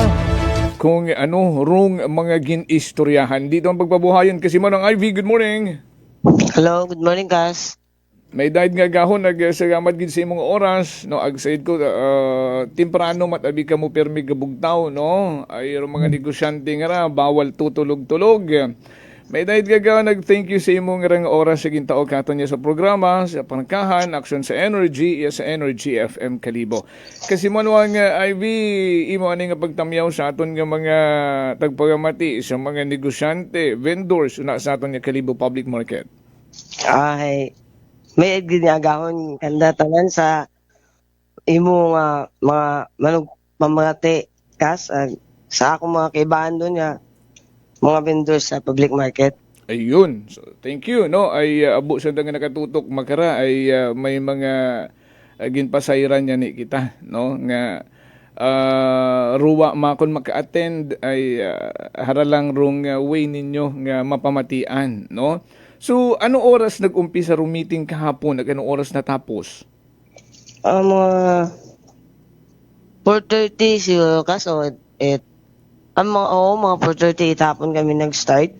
kung ano rong mga ginistoryahan dito ang pagbabuhayan kasi mo ng Ivy. Good morning. Hello, good morning Kas. May daid nga gahon nagsagamat gid sa imong oras no ag said ko temprano matabi ka mo permi gabugtaw no ay mga negosyante nga ra bawal tutulog-tulog. May dahil gagawa nag-thank you sa imong nga oras sa gintao katon niya sa programa, sa Pangkahan, aksyon sa Energy, sa Energy FM Kalibo. Kasi manuang Ivy, imo ani nga pagtamyaw sa aton nga mga tagpagamati sa mga negosyante, vendors na sa aton nga Kalibo Public Market. Ay, may ginagahon kanda tanan sa imo nga mga manug pamagati Kas sa akong mga kaibahan doon nga mga vendors sa public market. Ayun. So, thank you. No, ay abo sa nga nakatutok makara ay may mga ginpasayran niya ni kita, no, nga ruwa makon maka-attend ay haralang rong way ninyo nga mapamatian, no. So, ano oras nag-umpisa rong meeting kahapon? Anong oras natapos? Mga 4:30 siguro kaso mga 4:30 itapon kami nag-start.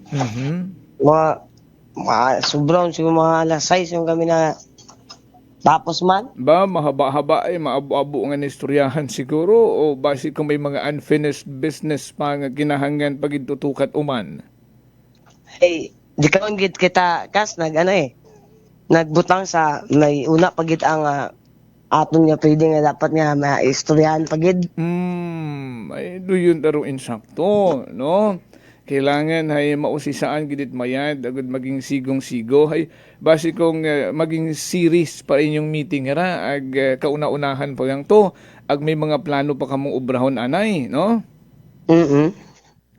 Mga sobrang siguro mga alas 6 yung kami na tapos man. Ba, mahaba-haba ay maabo-abo nga nistoryahan siguro o basi kung may mga unfinished business pa nga kinahangan pag itutukat uman? Hey, di ka git kita Kas nagbutang sa may una pagit ang aton nga pwede nga dapat nga maistoryahan pagid. Ay doon taro insakto, no? Kailangan ay mausisaan gidit mayad agad maging sigong-sigo ay base kong maging series pa inyong meeting ra ag kauna-unahan pa yang to ag may mga plano pa kamong obrahon anay, no?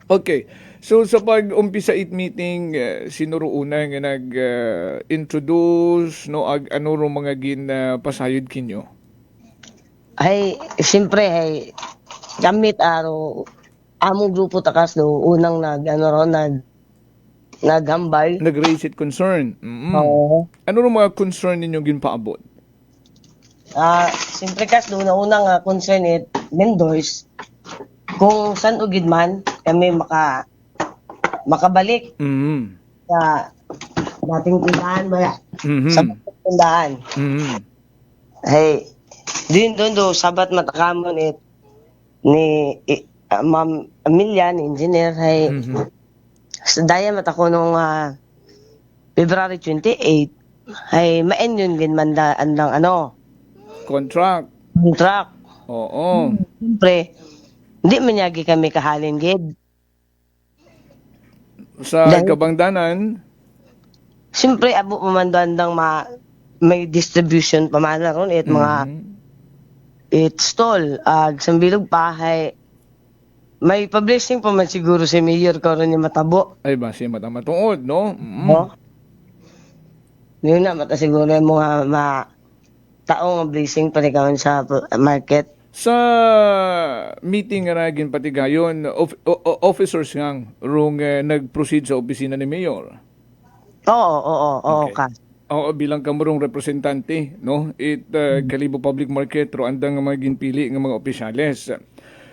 Okay. So sa pag-umpisa it meeting sinuro una nga nag-introduce no ag ano ro mga pasayod kinyo? Ay, siyempre, ay, gamit aro, among grupo takas do, unang naghambal. Nag-raise it concern. Oo. Ano rin mga concern ninyong ginpaabot? Siyempre kas do, una nga concern it, vendors, kung saan ugid man, kami makabalik sa dating tindahan ba? Sa tindahan. Hey, doon do, sabat matakamon it, ni Ma'am Amelia, ni engineer, hey, sa daya matako nung February 28, ay maen yun ginmandaan ng Contract. Oo. Siyempre, hindi manyagi kami kahalin gid. Sa kabangdanan, siyempre, abo pamandan ng may distribution pamana ron it mga it stall sambilog pa hay may publishing pa man siguro si Mayor karon yung matabo. Ay ba siya matamatuod, no? Yun na mata siguro yung mga taong blessing pa rin sa market. Sa meeting nga naging patigayon, officers ngang rung nag-proceed sa opisina ni Mayor. Oo, ka. Oo, bilang kamurong representante, no? Kalibo Public Market ro andang nga mga ginpili nga mga opisyales.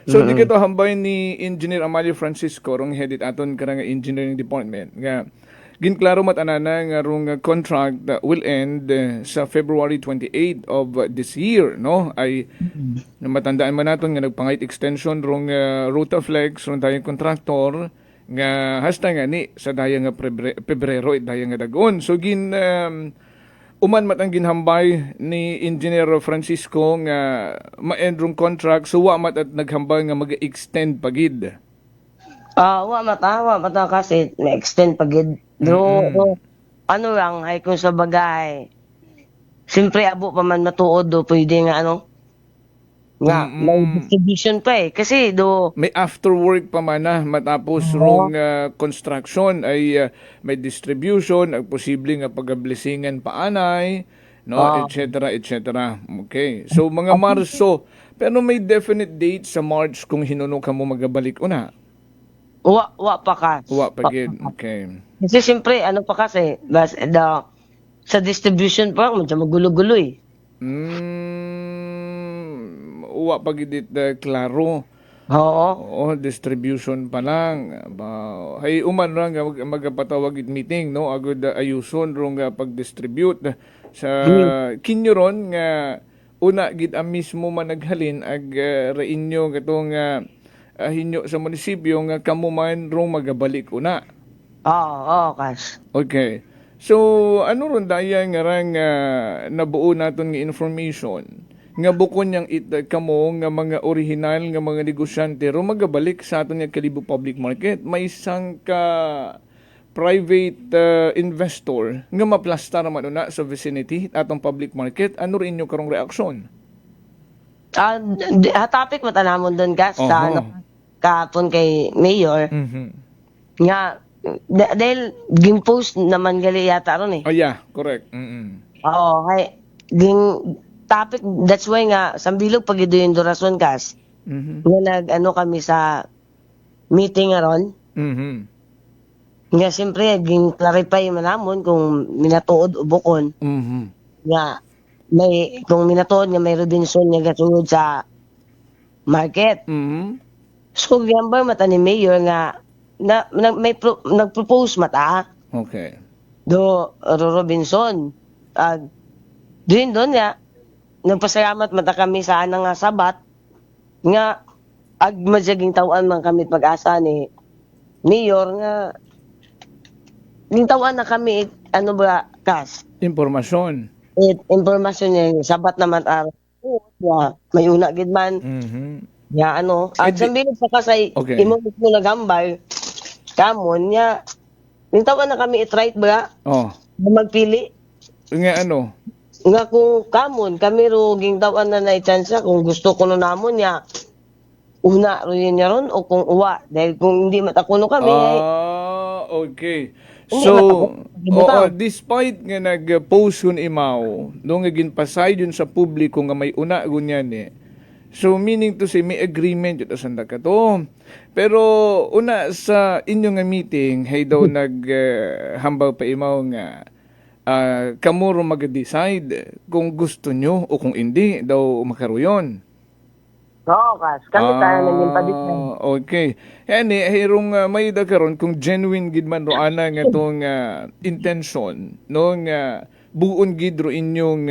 So di kito hambay ni Engineer Amalio Francisco rong headed aton karang engineering department nga ginklaro matanana nga rong contract will end sa February 28 of this year, no? Ay matandaan man naton nga nagpangait extension rong Ruta Flex rong tayong kontraktor nga hasta nga ni sa daya nga Pebrero daya nga dagon. So uman matang ginhambay ni Engineer Francisco nga ma-end rong contract so wa mat at naghambay nga mag-extend pagid. Wa mata kasi na-extend pagid. Ano lang ay kung sa bagay. Siyempre abo pa man matuod do pwede nga nga may distribution pa kasi may after work pa man matapos rong construction ay may distribution ag posible nga pagablisingan paanay, no, etc. Okay, so mga Marso pero may definite date sa March kung hinuno ka mo magabalik una. Wa pa ka. Wa pa gid. Okay, kasi siyempre pa kasi sa distribution pa medyo magulo-gulo eh. Uwa pagidit klaro. Oo, distribution pa lang. Hay uman ra nga magpatawag it meeting, no? Agud ayuson rong pag-distribute sa kinyo ron nga una gid mismo man naghalin ag reinyo katong hinyo sa munisipyo nga kamo man rong magabalik una. Kas. Okay. So ano ron daya nga rang nabuo naton nga information nga bukon yang kamo nga mga original nga mga negosyante ro magabalik sa aton nga Kalibo Public Market may isang ka private investor nga maplastar man una sa vicinity atong public market. Ano rin inyo karong reaksyon? Topic matanamon doon ka sa kapon kay Mayor nga dahil gimpost naman gali yata ron eh. Oh yeah, correct. Hay topic, that's why nga sambilog pag yung durason kas nga kami sa meeting nga ron nga siyempre gin-clarify man namon kung minatuod o bukon nga may kung minatuod nga may Robinson nga gatungod sa market so gambay mata ni Mayor nga nag-propose mata do Robinson doon nga nagpasalamat mata kami sa nga sabat nga ag masyaging tawan man kami pag-asa ni Mayor nga tawan na kami kas impormasyon niya sabat naman may una gid man nga at sambilog sa kasay imo mismo nagambal kamon nga tawan na kami i-try ba magpili nga nga kung kami ruging tawan na chance kung gusto ko no namon niya una rin niya ron o kung uwa dahil kung hindi matakuno kami okay so despite nga nag-post kun imaw nung ginpasay yun sa publiko nga may una gunyan So meaning to say may agreement ito sa ka to. Pero una sa inyong nga meeting hay daw naghambaw pa imaw nga kamuro mag-decide kung gusto nyo o kung hindi daw makaroon. Oo, kas. Kami tayo naging padikman. Okay. Yan hirong may da karon kung genuine gid man ro ana nga tong intention no nga buon gid ro inyong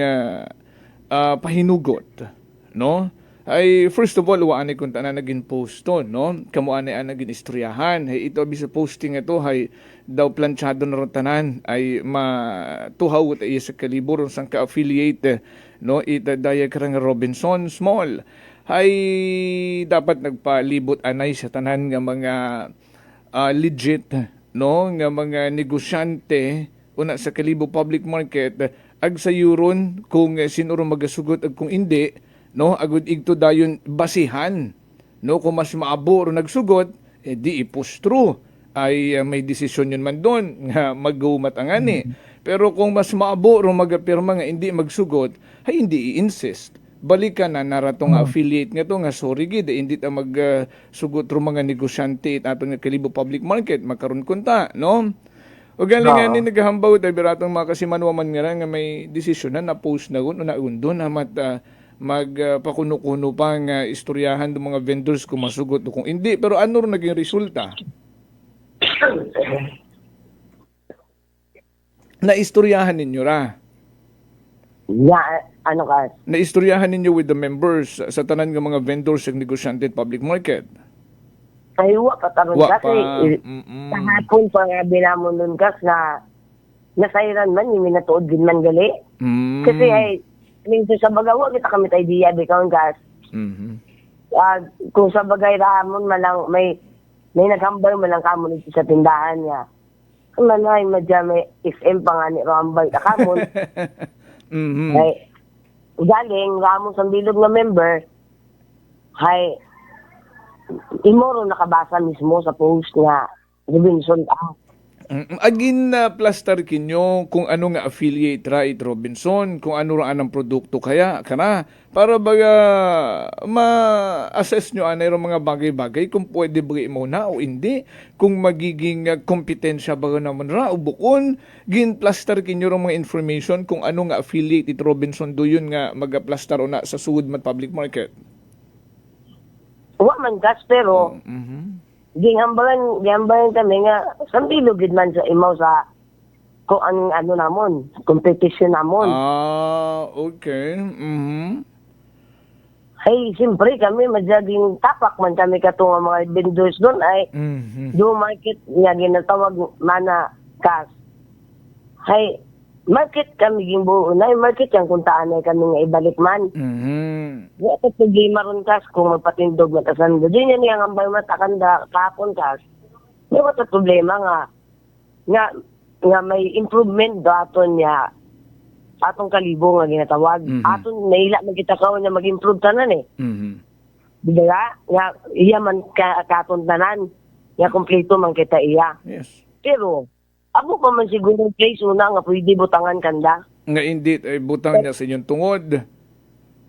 pahinugot, no? Ay first of all wa ani kun tanan naging post to, no? Kamo ani ang naging istoryahan. Hay ito bisa posting ito hay daw planchado na ron tanan ay matuhaw ta iya sa kalibur sang ka-affiliate, no? Ita daya karang Robinson Small. Hay dapat nagpalibot anay sa tanan nga mga legit, no? Nga mga negosyante una sa Kalibo Public Market ag sayuron kung sinuro magasugot ag kung hindi, no, agud igto dayon basihan, no, kung mas maabo ro nagsugot di ipustro ay may desisyon yun man doon nga maggumatangan pero kung mas maabo ro magapirma nga hindi magsugot ay hindi i-insist balikan na naratong affiliate nga to nga sorry gid hindi ta magsugot ro mga negosyante aton nga Kalibo Public Market makaron kunta, no. O galing ni nagahambaw tayo biratong mga kasimanwaman nga may desisyon na post na gun na undon amat magpakuno-kuno pang istoryahan ng mga vendors kung masugot o kung hindi. Pero ano rin naging resulta? Naistoryahan ninyo ra? Ano ka? Naistoryahan ninyo with the members sa tanan ng mga vendors sa negosyante at public market? Ay, wa pa taron kasi. Kahapon pa nga binamon nun kas na nasairan man, yung minatuod din man gali. Kasi ay, minsan sa bagawa, kita kami tayo diya, bikaw gas. Kung sa bagay ramon, malang, may naghambay, malang kamon ito sa tindahan niya. Manay, madya may FM pa nga ni Rambay, takamon. Ay, galing, ramon sa bilog na member, ay, imoro nakabasa mismo sa post nga Robinson agin na plaster kinyo kung ano nga affiliate ra it Robinson, kung ano ra anang produkto kaya kana para baga ma-assess nyo anay ro mga bagay-bagay kung pwede ba mo na o hindi, kung magiging kompetensya ba naman ra o bukon gin plaster kinyo ro mga information kung ano nga affiliate it Robinson do yun nga mag-plaster na sa suud man public market. Wa man gas pero gihambalan kami nga sambilo gid man sa imaw sa kung ano namon competition namon. Okay. Hey, siyempre kami madyaging tapak man kami katong mga vendors doon ay do market nga ginatawag mana kas. Hey, market kami gimbuo na market yang kuntaan ay kami nga ibalik man. Wa ta problema ron kas kung magpatindog na tasan. Di niya niyang ambay matakanda kapon kas. Di wa ta problema nga may improvement daton niya atong Kalibo nga ginatawag. Aton naila man kita kaw na mag-improve tanan Diba? Nga iya man katon tanan nga kompleto man kita iya. Yes. Pero abo pa man siguro place una nga pwede butangan kanda. Nga hindi ay butang niya sa inyong tungod.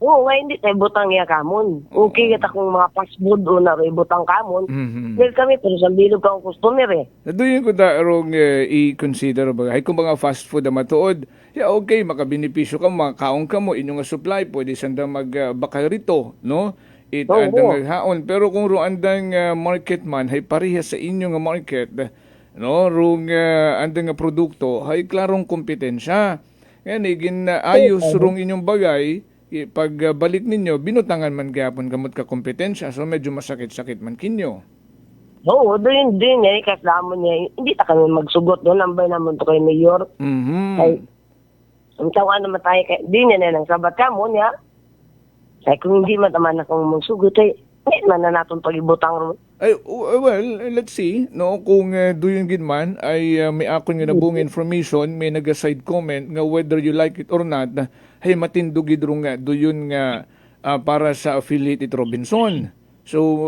Oo, nga hindi tayo butang niya kamon. Okay kita kung mga fast food una rin butang kamon. Dahil kami pero sa bilog ka ang customer Doon ko darong i-consider ba? Ay kung mga fast food na matuod, okay, makabinipisyo ka, makaon ka mo, inyong supply, pwede sanda magbakal rito, no? Andang haon. Pero kung ruandang market man, ay parehas sa inyong market, no, rung andang produkto hay klarong kompetensya. Yan ayos rung inyong bagay pagbalik ninyo binutangan man gyapon kamot ka kompetensya so medyo masakit-sakit man kinyo. Oo, doon din kasama niya. Hindi ta kami magsugot doon nambay naman to kay Mayor. Ay ang tawa naman tayo kay di niya na nang sabat ka mo niya. Ay kung hindi man naman akong magsugot ay hindi man na natin pag-ibutang ron. Ay, well, let's see, no, kung doon gid man ay may akon nga nabuong information, may nag-side comment nga whether you like it or not, ay matindog gid ro nga doon nga para sa affiliate it Robinson. So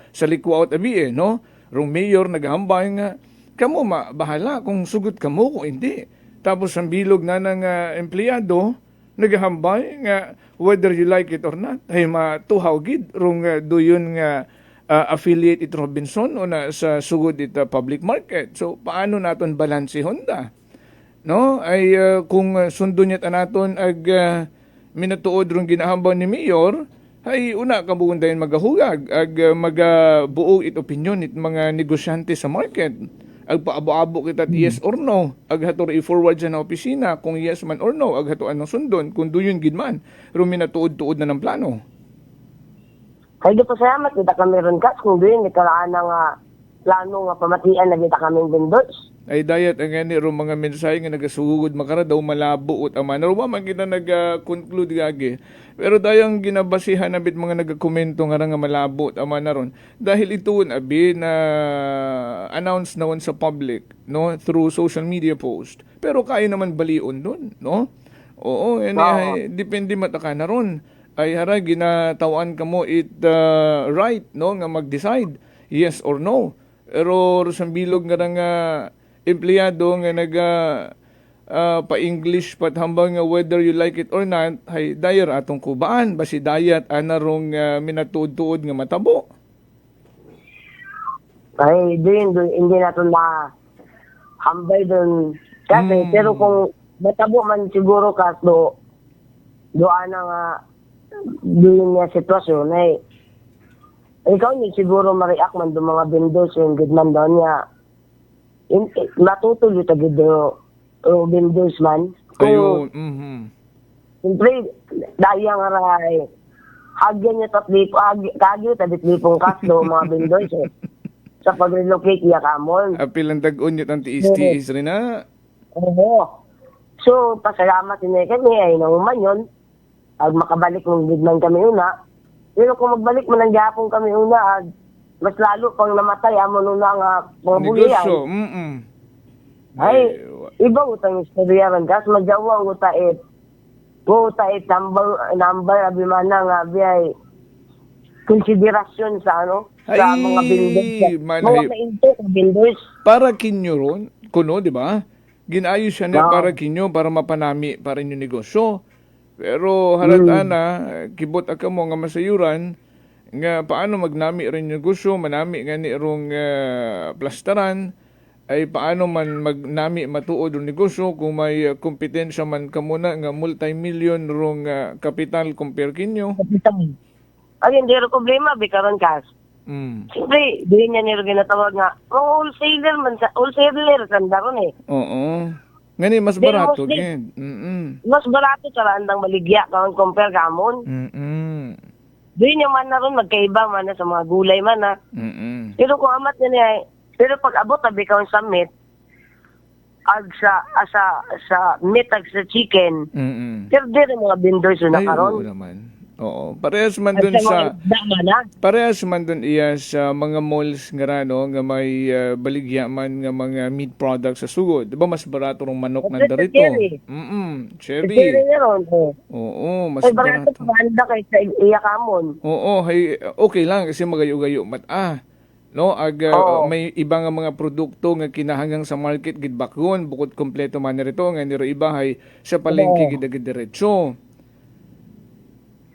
sa likwa out abi no, rong mayor naghambay nga kamo bahala kung sugot kamo kung hindi. Tapos ang bilog na ng empleyado nagahambay nga whether you like it or not ay matuhaw gid rong duyon nga affiliate it Robinson o na sa sugod it public market. So paano naton balansehon da? No ay kung sundo niya naton ag minatuod rong ginahambaw ni Mayor ay una kabugon dayon magahugag ag magabuog it opinion it mga negosyante sa market. Ag paabo-abo kita yes or no, ag hato i-forward sa na opisina kung yes man or no, ag hato anong sundon kung duyon gid man rumi na tuod-tuod na ng plano. Kaya di pasalamat kita kami ron kas kung duyon ikalaan nga plano nga pamatian na kita kaming vendors. Ay dayat ang gani ro mga mensahe nga nagasugod makara daw malabo ut aman. Ro man kita nag-conclude gagi. Pero dayang ginabasihan na bit mga nagakomento nga malabo ut aman na ron. Dahil ituon abi na announce naman sa public, no, through social media post. Pero kaya naman balion dun, no? Oo, ay depende mataka na ron. Ay hara ginatawan kamo it right, no, nga mag-decide yes or no. Pero sa bilog nga empleyado nga pa-English hambang nga whether you like it or not, hay dayer atong kubaan, basi dayat anarong minatuod-tuod nga matabo. Ay, hindi natin na hambay dun. Kasi, pero kung matabo man siguro kaso, doon na nga, doon nga sitwasyon, ay, ikaw niyo siguro ma-react man doon mga vendors yung good man doon niya. Matutuloy tagid do vendors man. Ayun. Siyempre, dahil nga ray, hagyan niya tatlipo, kagyo tatlipong kasdo mga vendors sa pag-relocate niya kamon. Apil ang tag-on yun ang tiis-tiis rin na. Oo. So, pasalamat niya kami ay naman yun. Ag makabalik mong bigman kami una. Pero kung magbalik mo ng Japon kami una, mas lalo pang namatay amon una nga mga bulihan. Negosyo, Ay, iba utang istorya rin. Kas magyawang utait. Utait number abimana nga biyay konsiderasyon sa sa mga builders. Mga kainto sa builders. Para kinyo ron, kuno, di ba? Ginayos siya na para kinyo, para mapanami para inyo negosyo. Pero harata na, kibot ka mo nga masayuran, nga paano magnami rin yung negosyo, manami nga ni rong plastaran, ay paano man magnami matuod ang negosyo kung may kompetensya man ka muna nga multi-million rong kapital compare kinyo. Kapital. Ay, hindi rin problema, bikaron kas. Siyempre, di niya nilo ginatawag nga, kung wholesaler man, wholesaler, sanda ron eh. Oo. Ngani, mas barato. Mas barato sa landang maligya kung compare kamon. Doon yung man na ron, magkaiba man na sa mga gulay man na. Pero kung amat na niya, pero pag abot tabi ka sa meat, ag sa meat ag sa chicken, pero di rin mga vendors na karon. Oo naman. Oo. Parehas man dun parehas man dun iya sa mga malls nga rano, nga may baligya man nga mga meat products sa sugod. Diba mas barato rong manok na darito? Cherry. Oo, mas barato. Barato pa banda kay sa iya kamon. Oo, okay lang kasi magayo-gayo no, may iba nga mga produkto nga kinahanggang sa market gid bakon bukod kompleto man nito nga niro iba hay sa palengke gid diretso.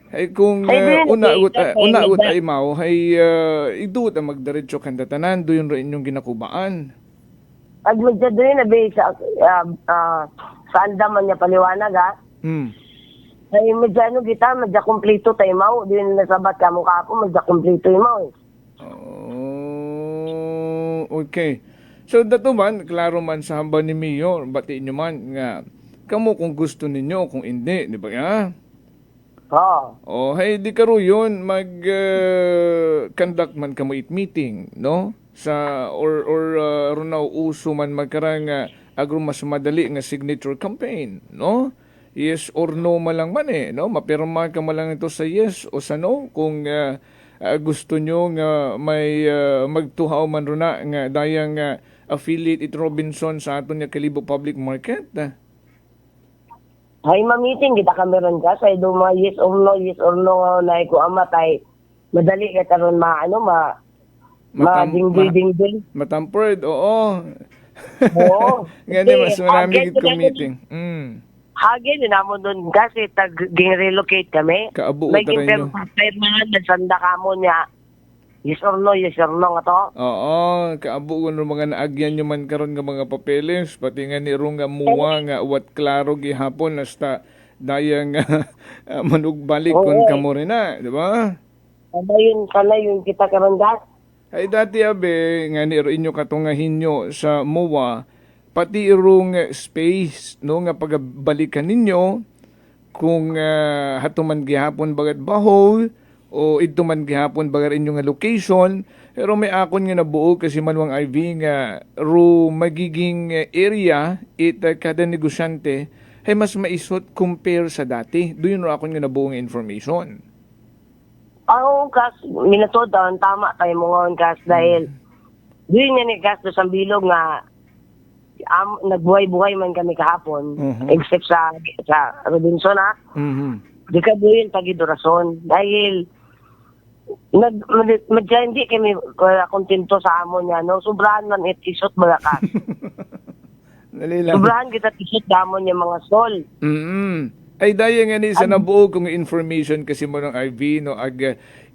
Ay kung una-ut ay mao hay idut ang magdiretso kanda tanan doon ro inyong ginakubaan. Ag medyo doon na be sa andaman niya paliwanag ha. Ay medyo kita medyo kompleto tayo mao din nasabat ka mo kapo medyo kompleto mao. Okay. So dato man klaro man sa hamba ni Mayor batiin nyo man nga kamo kung gusto ninyo kung hindi, di ba ya? Hey, di karo yun mag-conduct man kamo it meeting, no? Sa or runaw uso man magkarang agro mas madali nga signature campaign, no? Yes or no malang man no? Mapirma ka malang ito sa yes o sa no kung gusto nyo nga may magtuhaw man runa nga dayang affiliate it Robinson sa aton nga Kalibo Public Market. Ay, ma-meeting kita kami ron ka. Sa do mga yes or no na ko amatay. Madali ka taron ma-ding-ding. Matampered, oo. Nga mas marami kita meeting. Hagin, namo doon kasi ging-relocate kami. Kaabo May ka rin nyo. permanent, nagsanda ka mo niya. Yes or no nga to. Oo, kaabo ko ng mga naagyan nyo man karon nga mga papeles, pati nga ni Rong nga muwa nga wat klaro gihapon hasta dayang manugbalik kon kamo rin na, di ba? Kana yun kita karon gas. Ay dati abe nga ni inyo katong nga hinyo sa muwa, pati irong space no nga pagbalikan ninyo kung hatuman gihapon bagat bahol o ito man gihapon bagar inyong location, pero may akon nga nabuo kasi Manuang IV nga ro magiging area kada negosyante ay mas maisot compare sa dati. Doon ro akon nga nabuo nga information. Ako kas minatod tama tayo mo ngon kas dahil doon nga ni kas sa bilog nga nagbuhay-buhay man kami kahapon except sa Robinson di ka doon pagidurason dahil hindi kami kontento sa amon niya, no? Sobrahan man isot mga kas. Sobrahan kita isot sa amon niya mga sol. Ay daya nga ni sa nabuo kong information kasi mo ng IV, no?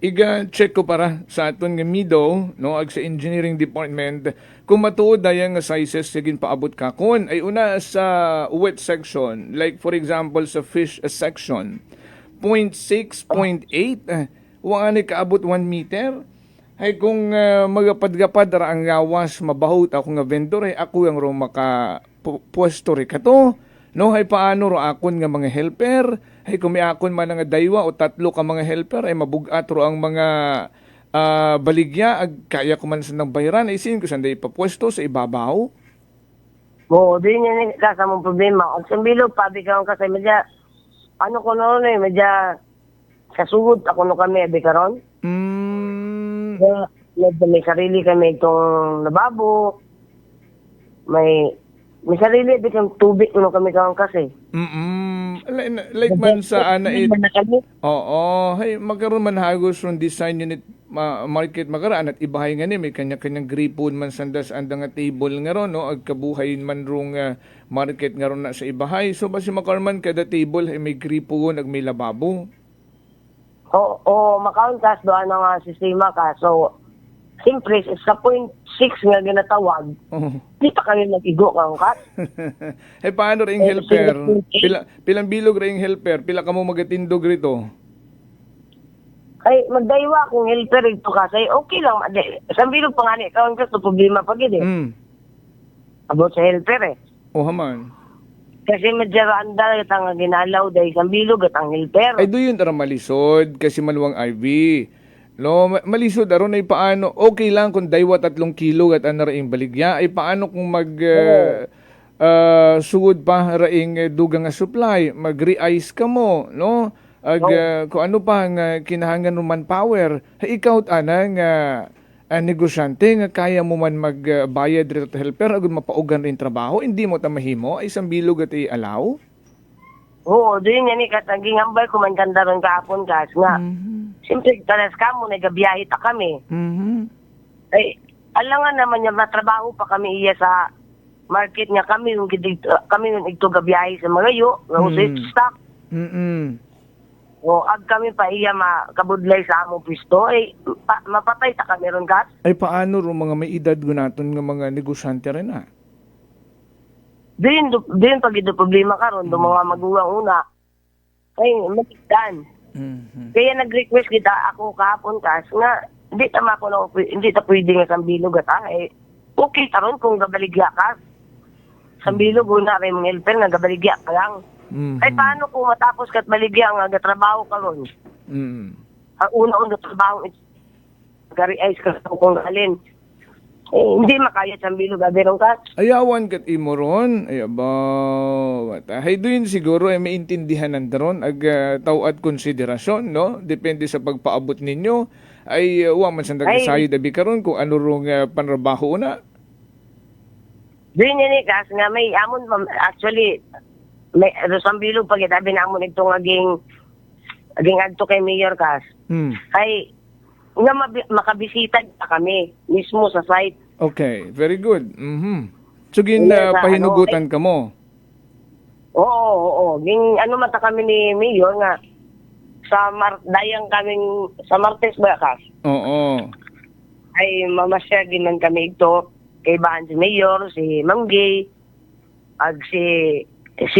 Iga check ko para sa aton nga mido, no? Ag sa engineering department, kung matuod daya nga sizes sigin paabot kakon, ay una sa wet section, like for example sa fish section, 0.6, 0.8, wala kaabot 1 meter. Ay kung magapad-gapad ra ang gawas, mabahot ako nga vendor, ay ako yung ro maka-pwesto rin kato. No, ay paano ro akon nga mga helper? Ay kung may akon man nga daywa o 3 ka mga helper, ay mabugat ro ang mga baligya, ag kaya ko man sa nang bayaran, ay sin ko saan day ipapwesto sa ibabaw? Oo, di niya kasa mong problema. Ang sambilog, pabi ka kasi medya, ano ko noon medya, kasugod ako no kami abi karon. May sarili kami itong lababo. May sarili abi kang tubig no kami karon kasi. Like man sa ana it. Oo, hay magkaroon man hagos from design unit market magaraan at ibahay nga ni may kanya-kanyang gripon man sandas andang nga table nga ron no ag kabuhay man rong market nga ron na sa ibahay. So basi makarman kada table ay may gripon ag may lababo. Oo, makaunt kas doon ang sistema ka. So, siyempre, sa 0.6 nga ginatawag, di pa kami nag-igo kang kat. Eh, paano rin helper? Pilang bilog rin helper? Pila ka mo magatindog rito? Ay, magdaywa kung helper ito kasi, okay lang. Sa bilog pa nga ni, kaon ka, problema pa gid about sa helper Oh, haman. Kasi madyaranda at ang ginalaw dahil isang bilog at ang helper. Ay, doon tara malisod kasi Manuang IV. No, malisod aron ay paano, okay lang kung daywa 3 kilo at ana raing baligya, ay paano kung sugod pa raing dugang nga supply, mag-re-ice ka mo, no? Kung ano pa nga kinahangan ng manpower, ikaw ana nga negosyante nga kaya mo man magbayad rito helper agud mapaugan rin trabaho, hindi mo ta mahimo ay isang bilog at i-allow? Oo, doon nga ni kataging ambay ko man kanda ron kahapon kas nga. Siyempre, talas ka mo, nagabiyahe ta kami. Ay, alangan naman niya, matrabaho pa kami iya sa market nga kami yung ito gabiyahe sa mga yo, nga usay stock. O, ag kami pa iya makabudlay sa among pisto, ay mapatay ta kami ron kat. Ay paano ron mga may edad gunaton nga mga negosyante rin ha? Din pag ito problema karon do mga maguwang una, ay matigdan. Kaya nag-request kita ako kahapon kas nga hindi ta pwede nga sambilog at okay taron kung gabaligya ka. Sambilog una rin mga helper nga gabaligya ka lang. Ay paano kung matapos kat baligya nga trabaho ka ron? Ang una trabaho gari-ice ka kung alin. Hindi makaya sa bilog aberong ka. Ayawan kat imoron. Ay aba. Hay doon siguro ay maintindihan nandaron ag tawad konsiderasyon, no? Depende sa pagpaabot ninyo. Ay wa man sandag sayo dabi karon kung ano rong panrabaho na. Doon ni kas nga may amon actually may Rosambilog pag itabi na amon itong aging adto kay Mayor kas. Ay nga makabisita kami mismo sa site. Okay, very good. So pahinugutan ka mo? Oo. Ano mata kami ni Mayor nga dayang kaming sa Martes Bakas. Oo. Ay mamasya ginan kami ito kay bahan si Mayor, si Ma'am Gay, ag si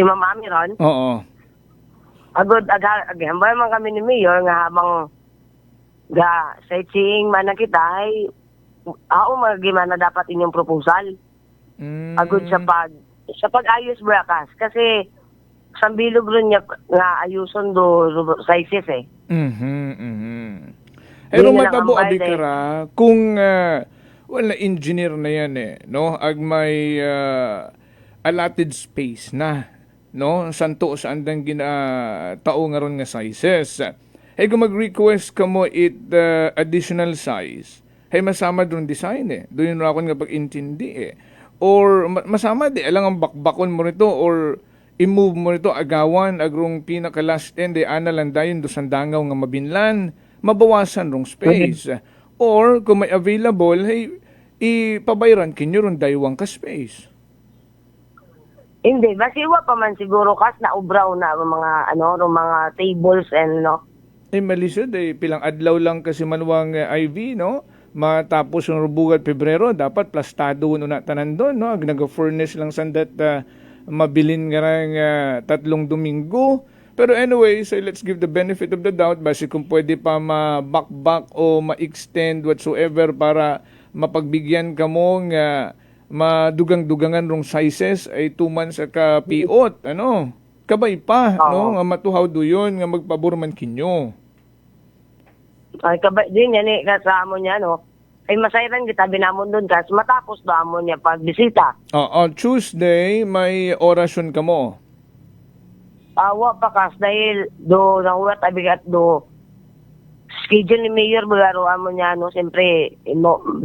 Ma'am Amiron. Oo. Agod hambay man kami ni Mayor nga habang ga sightseeing man na kita ay magimana dapat inyong proposal. Agod sa pag-ayos Bakas kasi sambilog ron niya nga ayuson do sizes eh. Pero matabo abikara kung wala engineer na yan no? Ag may allotted space na, no? Santo sa andang tao nga ron nga sizes. Kung mag-request ka mo additional size, masama doon design doon yung akong nga pag-intindi or masama alang ang bakbakon mo rito or i-move mo rito agawan agrong pinaka last end ana lang dayon do sandangaw nga mabinlan mabawasan rong space or kung may available ipabayran kinyo ron daywang ka space. Hindi basiwa pa man siguro kas na ubraw na mga mga tables and malisod pilang adlaw lang kasi manwang IV no matapos yung rubugat Pebrero dapat plastado na tanan doon no nag-furnish lang sandat mabilin nga rang 3 Domingo. Pero anyway, so let's give the benefit of the doubt basi kung pwede pa ma-back o ma-extend whatsoever para mapagbigyan ka mo nga madugang-dugangan rong sizes ay 2 months ka piot kabay pa no nga matuhaw do yun nga magpabor man kinyo. Ay kabay din yan kasama niya ay masayran kita binamon doon kasi matapos do amon niya pagbisita. On Tuesday may orasyon ka mo. Awa pa kas dahil do nahuwat abigat do schedule ni Mayor bagaro amon niya siyempre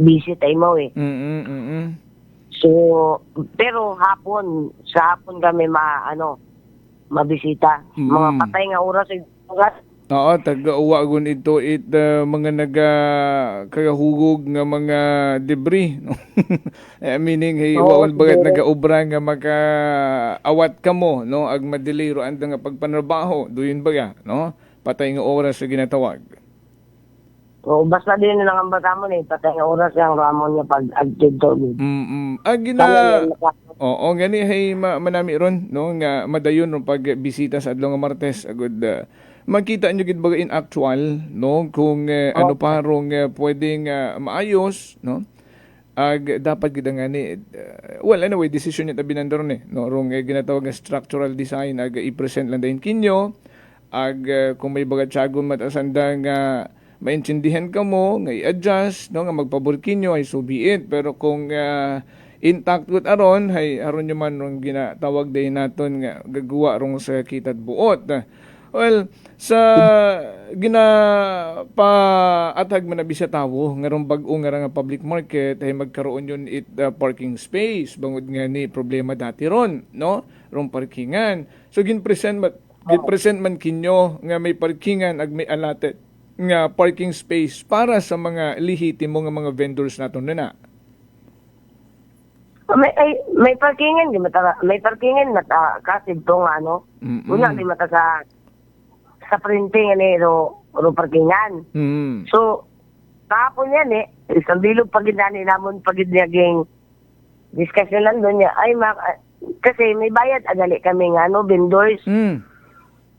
busy tayo mo So pero sa hapon kami mabisita. Mga patay nga oras Oo, taga-uwa gun ito mga kagahugog nga mga debris. No? Meaning, waon bagat nag-aubra nga maka-awat ka mo, no? Ag madelay ro anda nga pagpanarbaho. Duyin baga, no? Patay nga oras sa ginatawag. Oo, basta din na ang bata mo patay nga oras yung ramon niya pag-agtid to. Oo, gani, manami ron, no? Nga madayon ron pag-bisita sa adlaw nga Martes. Agud, makita nyo gid baga in actual no kung ano pa rong pwedeng maayos no dapat gid nga ni well anyway decision niya tabi nandoron no rong ginatawag nga structural design i-present lang din kinyo kung may baga tiyagon matasanda nga maintindihan ka mo nga i-adjust no nga magpabor kinyo ay so be it pero kung intact with aron aron nyo man rong ginatawag din naton nga gagawa rong sa kitad buot. Well, sa ginapaatag man na bisa tawo ngarong bag-o nga public market ay magkaroon yun parking space bangod nga ni problema dati ron no rong parkingan so ginpresent man kinyo nga may parkingan ag may allotted nga parking space para sa mga lehitimo nga mga vendors naton na may parkingan kasi ito nga una di mata sa printing ro parkingan. So kahapon yan isang bilog pagidani namon pagidnaging discussion lang doon niya ay kasi may bayad agali kami nga vendors.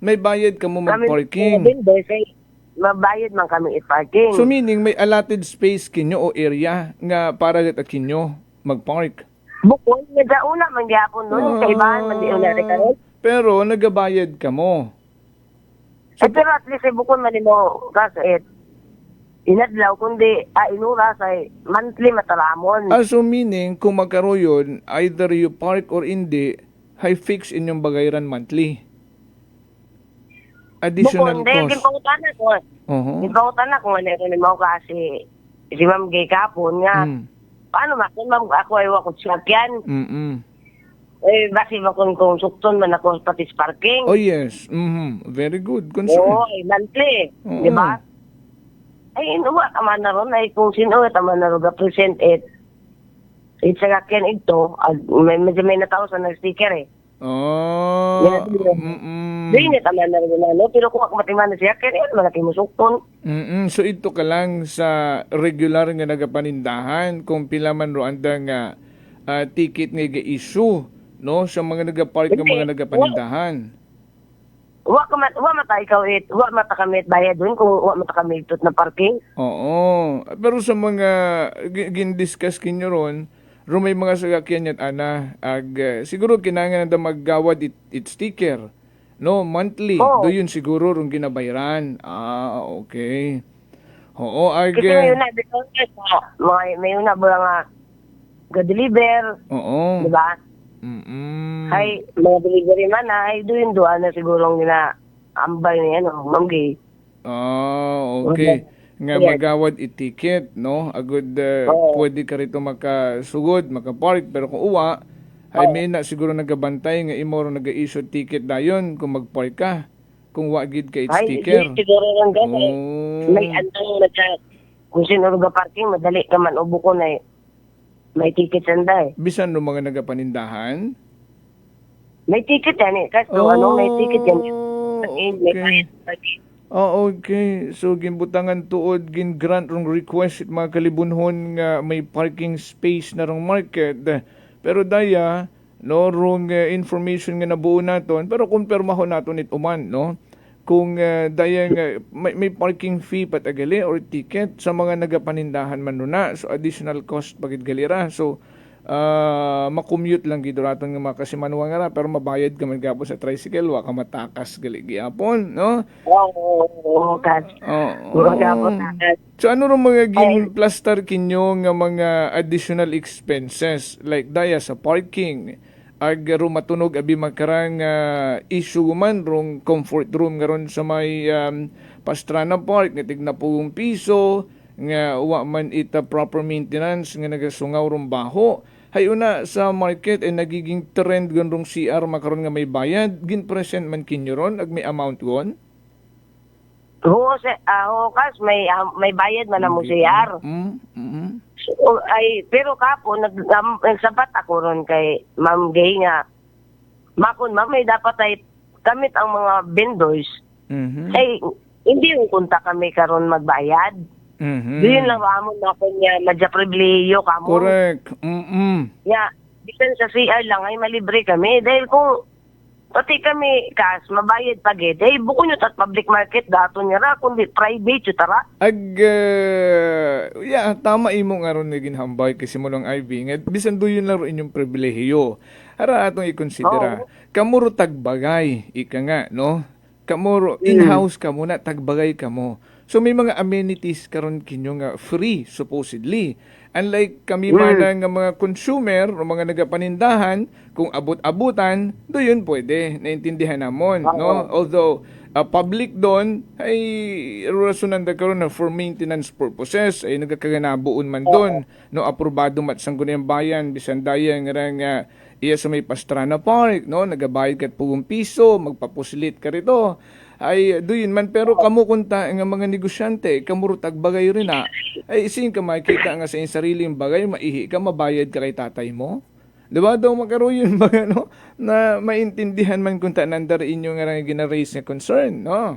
May bayad ka mo mag-parking. Vendors mabayad man kami i-parking. So meaning may allotted space kinyo o area nga para at kinyo mag-park. Bukod nga una man gyapon doon sa ibahan man di una karon. Pero nagabayad ka mo. Pero at least bukod man mo kasi inadlaw kundi inuras ay monthly mataramon. So meaning kung magkaroon either you park or hindi hay fix inyong bagayaran monthly. Additional cost. Ginpautan ako. Ginpautan ako nga nito ni mo kasi si Ma'am Gay kapon nga paano ma'am ako ay wakot sakyan. Basi makon kung sukton man ako pati sa parking. Oh yes. Very good concern. Monthly. Di ba? Ay, inuwa taman na ron. Ay, kung sino taman na ron present it. Sa kakyan ito, may natao sa nag-sticker Oh. Dinit ang nanalo, pero kung ako matiman na siya, kaya malaki mo sukton. So ito ka lang sa regular nga nagapanindahan kung pila man ro anda nga ticket nga ga-issue, no, sa mga nagapark nga mga nagapanindahan. Wa mata ikaw wa mata kami bayad dun kung wa mata kami tot na parking. Oo. Pero sa mga gin-discuss kinyo ron, may mga sasakyan yan ana siguro kinahanglan na maggawad it sticker. No, monthly. Do yun siguro rong ginabayaran. Okay. Oo, Kasi ngayon na, because may una ba nga ga-deliver. Oo. Diba? Ay, mga delivery man na, ay doon doon na siguro ambay ni Ma'am Gay. Okay. Nga magawad i-ticket, no? Agud pwede ka rito makasugod, makapark, pero kung uwa, ay may na siguro nagabantay nga imo ro naga-issue ticket dayon kung mag-park ka. Kung wa gid ka sticker. Ay, siguro lang gano'n. May antong kung sino parking, madali ka man ubo ko na may ticket sanda Bisan no mga nagapanindahan? May ticket yan Kasi may ticket yan. Okay. Okay. So, ginbutangan tuod, gin-grant rong request it mga kalibunhon nga may parking space na rong market. Pero daya, no, rong information nga nabuo naton, pero kumpirmahon naton it uman, no? Kung daya nga may parking fee patagali or ticket sa mga nagapanindahan man na. So, additional cost pagid galira. So, makommute lang gid raton nga makasimanwa nga ra pero mabayad ka man gapon sa tricycle wa ka matakas gali gyapon, no? Oo, So ano ro mga gin-plaster kinyo nga mga additional expenses like daya sa parking ag ro matunog abi makarang issue man rong comfort room ngaron sa may Pastrana Park nga tig na piso nga wa man ita proper maintenance nga nagasungaw rong baho. Hay una sa market ay nagiging trend gon rong CR makaron nga may bayad, gin present man kinyo ron ag may amount gon. Kas may bayad man na mo CR. So, pero kapo nagsabat ako ron kay Ma'am Gay nga makon may dapat ay kamit ang mga vendors. Ay hindi yung kunta kami karon magbayad. Diyan lang amon na ko niya madya pribileyo kamo. Correct. Bisan sa CR lang ay malibre kami dahil kung pati kami kas mabayad pagid ay buko nyo tat public market dato niya ra kundi private yu tara. Tama imo nga ron nga ginhambay kasi mo lang Ivy nga bisan doon lang ro inyong pribilehiyo. Hara atong i-considera. Kamuro tagbagay ika nga, no? Kamuro in-house ka muna tagbagay ka mo. So may mga amenities karon kinyo nga free supposedly. Unlike kami man nga mga consumer o mga nagapanindahan, kung abot-abutan, doon pwede. Naintindihan namon, no? Although public doon ay rasunan da karon na for maintenance purposes ay nagakaganabuon man doon, no? Aprobado mat sangguniang bayan bisan daya nga iya sa may Pastrana Park, no? Nagabayad kat piso, magpapuslit ka rito. Ay doon man pero kamo kunta nga mga negosyante kamuro tagbagay rin ay isin ka makita nga sa iyong sariling bagay maihi ka mabayad ka kay tatay mo, diba daw makaroon mga no na maintindihan man kunta nandar inyo nga gina-raise nga concern, no?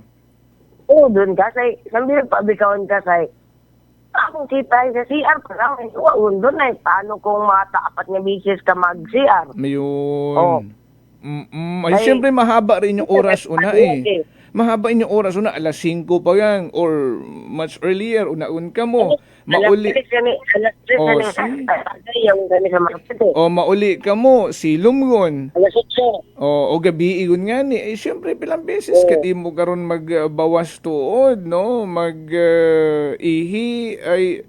Oo, doon kasi sambil pabikawan kasi akong kita sa CR pa lang doon ay paano kung mataapat nga bisis ka mag-CR mayun. Ay siyempre mahaba rin yung oras una mahaba inyong oras una alas 5 pa yan or much earlier unaun ka mo mauli mauli ka mo silumgon o gabi igon nga ni siyempre pilang beses kati mo karon magbawas tuod, no? Ihi ay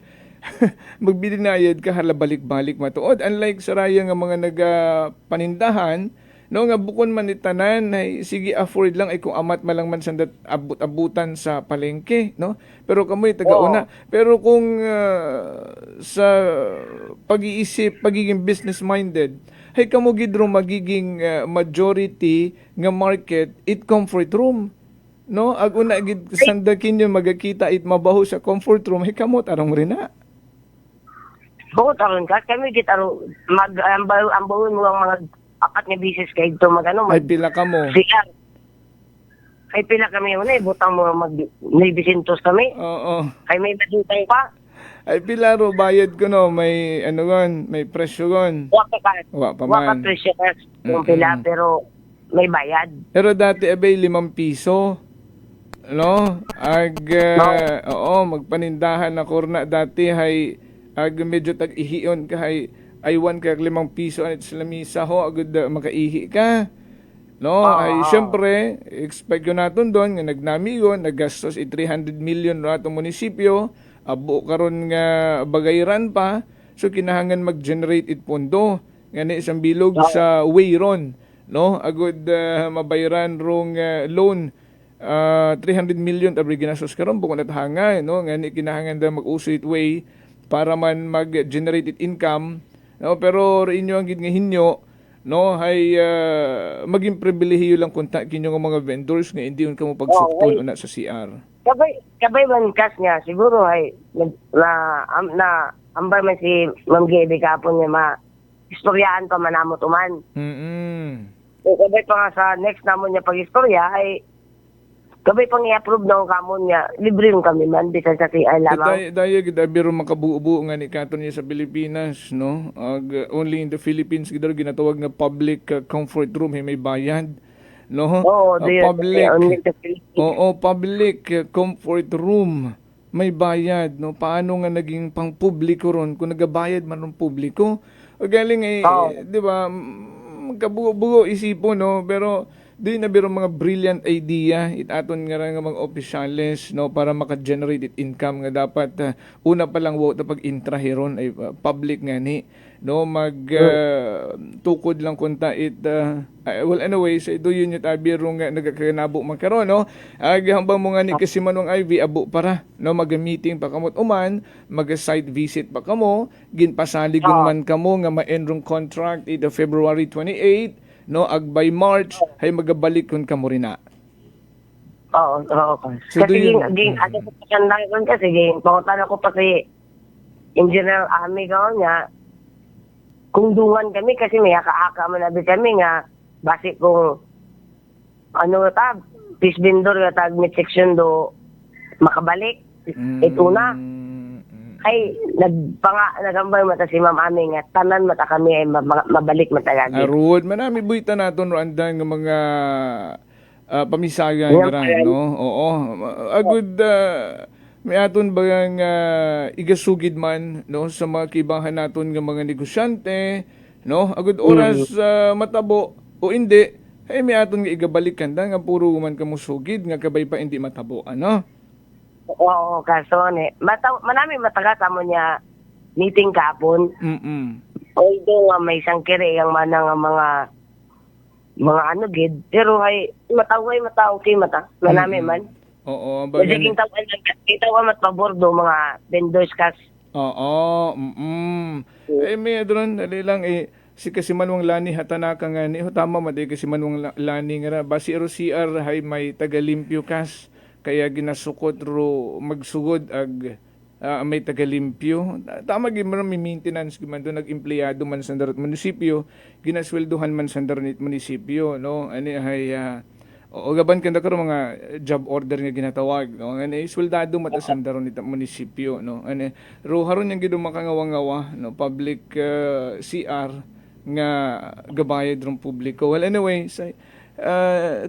magbidinayad ka halabalik-balik matuod unlike sa raya nga mga nagapanindahan, no, nga bukon man itanan ay sige afford lang ay kung amat malang man sandat abut-abutan sa palengke, no? Pero kamoy taga-una. Pero kung sa pag-iisip, pagiging business minded, hay kamo gidro magiging majority nga market it comfort room, no? Ag una gid sandakin yung magakita it mabaho sa comfort room, hay kamo tarong rin na. Bukod aron ka kami gid aron mag-ambawon mo ang mga apat nga bisis kay ito magano Ay pila ka mo. CR. Kay pila kami una butang mo mag 900 kami. Oo. Kay may badutang pa. Ay pila ro bayad ko no, may ano gon, may presyo gon. Wa pa ka. Wa pa Wa ka man. presyo ka kung pila pero may bayad. Pero dati abay 5 piso. No? Oo, magpanindahan ako na dati hay medyo tag-ihiyon ka hay aywan ka 5 piso at sa lamisa ho agud makaihi ka. No, ay syempre expect ko naton doon nga nagnamigon naggastos 300 million ra atong munisipyo abo karon nga bagayran pa so kinahangan mag-generate it pondo ngani isang bilog sa way ron no agud mabayaran rong loan 300 million abri ginastos karon bukod natahangay no ngani kinahangan da mag-uso it way para man mag-generate it income no pero inyo ang gid nga hinyo no hay maging pribilehiyo lang kunta kinyo nga mga vendors nga hindi ka mo pagsukton una sa CR. Kabay man kas niya siguro ay na ambay man si Ma'am Gebe kapon niya istoryaan pa manamo tuman. Kabay pa nga sa next namon niya pag-istorya ay kabay pang i-approve ng kamon niya libre rin kami man bisan sa CR lamang. Daya gid biro makabuo-buo nga ni katon niya sa Pilipinas no. Only in the Philippines gid ginatawag nga public comfort room may bayad. No? Public comfort room may bayad no. Paano nga naging pang publiko ron kung nagabayad man ng publiko? O galing di ba magkabuo-buo isipon no pero di na biro mga brilliant idea itaton nga nga mga opisyales no para maka-generate it income nga dapat una pa lang ta pag intrahiron ay public nga ni no mag tukod lang kunta it well anyway so do yun yung biro nga nagakanabo man karon no hambang mo nga ni kasi manong Ivy abo para no mag-meeting pa kamot uman mag-site visit pa kamo ginpasaligon man kamo nga ma-end contract ito February 28 no ag by March hay magabalik kun kamo rina. Oo. So, kasi ging ato sa kandang kun kasi ging pangutan ako pa si Engineer Ami ko niya kung dungan kami kasi may aka-aka man abi kami nga base kung ano ta fish vendor nga tag mid section do makabalik ito na ay nagambay mata si Ma'am Ami nga tanan mata kami ay mabalik matagagi. Arud manami buita naton ro andan nga mga pamisayan ra no. Oo. Agud may aton ba nga igasugid man no sa mga kibahan naton nga mga negosyante no. Agud oras matabo o hindi ay may aton nga igabalikan da nga puro man kamo sugid nga kabay pa hindi matabo ano. Oo, kaso manami mataga mo niya meeting kapon. Although nga may sangkiri ang manang mga ano gid, pero ay matao kay mata. Manami man. Oo, bagay. Kasi tawan mat pabordo mga vendors kas. Oo, may doon dali lang si kasi manwang lani hatanaka nga ni tama madi kasi manwang lani nga basi ro CR hay may tagalimpyo kas. Kaya ginasukot ro magsugod ag may tagalimpyo. Tama gid man may maintenance gid man do nag-empleyado man sa darat munisipyo, ginasweldohan man sa darat munisipyo no. Ani hay o gaban kanda karon mga job order nga ginatawag no. Ani sweldado mata sa darat nit munisipyo no. Ani ro haron yang gid makangawa-ngawa no public CR nga gabayad ron publiko. Well anyway,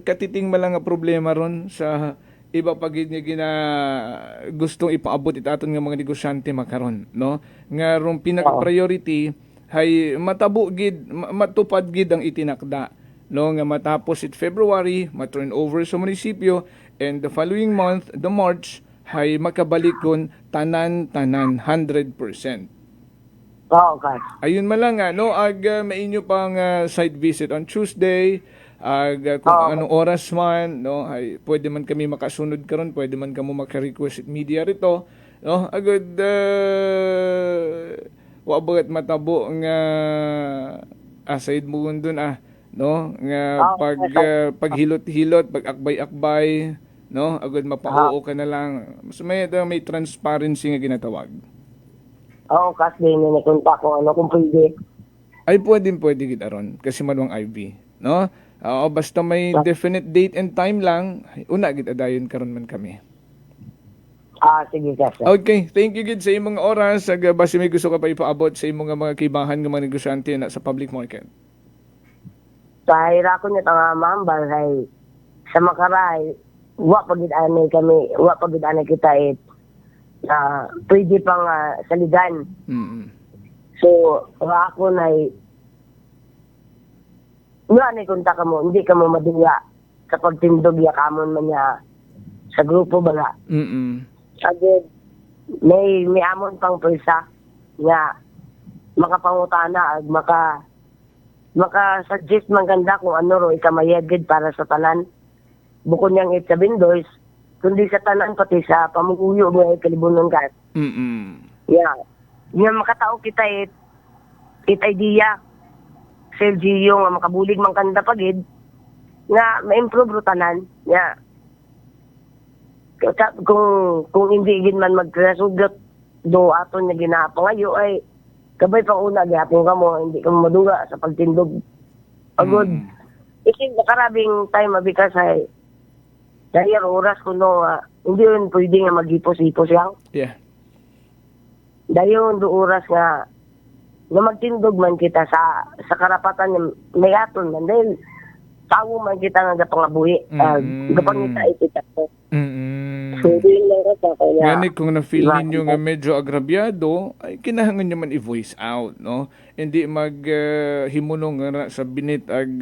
katiting malang nga problema ron sa iba pagid nga gustong ipaabot itaton nga mga negosyante makaron no nga rong pinaka-priority hay matabo gid matupad gid ang itinakda no nga matapos it February ma-turn over sa munisipyo and the following month the March hay makabalikon tanan 100%. Okay. Ayun man lang no ag mainyo pang site visit on Tuesday. Kung anong oras man no ay pwede man kami makasunod karon pwede man kamo maka-request media rito no agad wa bagat matabo nga aside mo dun no nga paghilot-hilot pag-akbay-akbay no agad mapauo ka na lang mas may transparency nga ginatawag. Kasi din ni kunta ko ano kung pwede Ay pwede gid aron kasi manuang IV, no? Oo, basta may definite date and time lang, una gid adayon karon man kami. Sige ka, sir. Okay, thank you gid sa imong oras. Basi may gusto ka pa ipaabot sa imong mga kibahan nga mga negosyante na sa public market. Sa hirakon niya nga mambal ay sa makaray, wa pagid anay kita pwede pang saligan. So, ako na nga kunta ka mo, hindi ka mo maduga sa pagtindog ya kamon man niya sa grupo baga. Agad, may amon pang pulsa nga makapangutana ag maka-suggest man ganda kung ano ro ikamayagid para sa tanan. Bukod niyang itabindoys, kundi sa tanan pati sa pamuguyo mo kalibunon ka. Yeah. Nga makatao kita it idea sa LGU nga makabulig man kanda pagid nga ma-improve ro tanan. Yeah. Kung hindi gid man magkasugot do aton nga ginapangayo ay kabay pa una gihapon ka mo, hindi ka maduga sa pagtindog. Agod. Isin makarabing time mabikas ay dahil oras kuno hindi yun pwede nga mag-ipos-ipos yang. Yeah. Dahil yun do oras nga magtindog man kita sa karapatan may aton man dahil tawo man kita nga gapangabuhi. Gapangita kita ko. So, Gani kung na-feel ninyo nga medyo agrabyado, ay kinahanglan nyo man i-voice out, no? Hindi himunong nga sa binit ag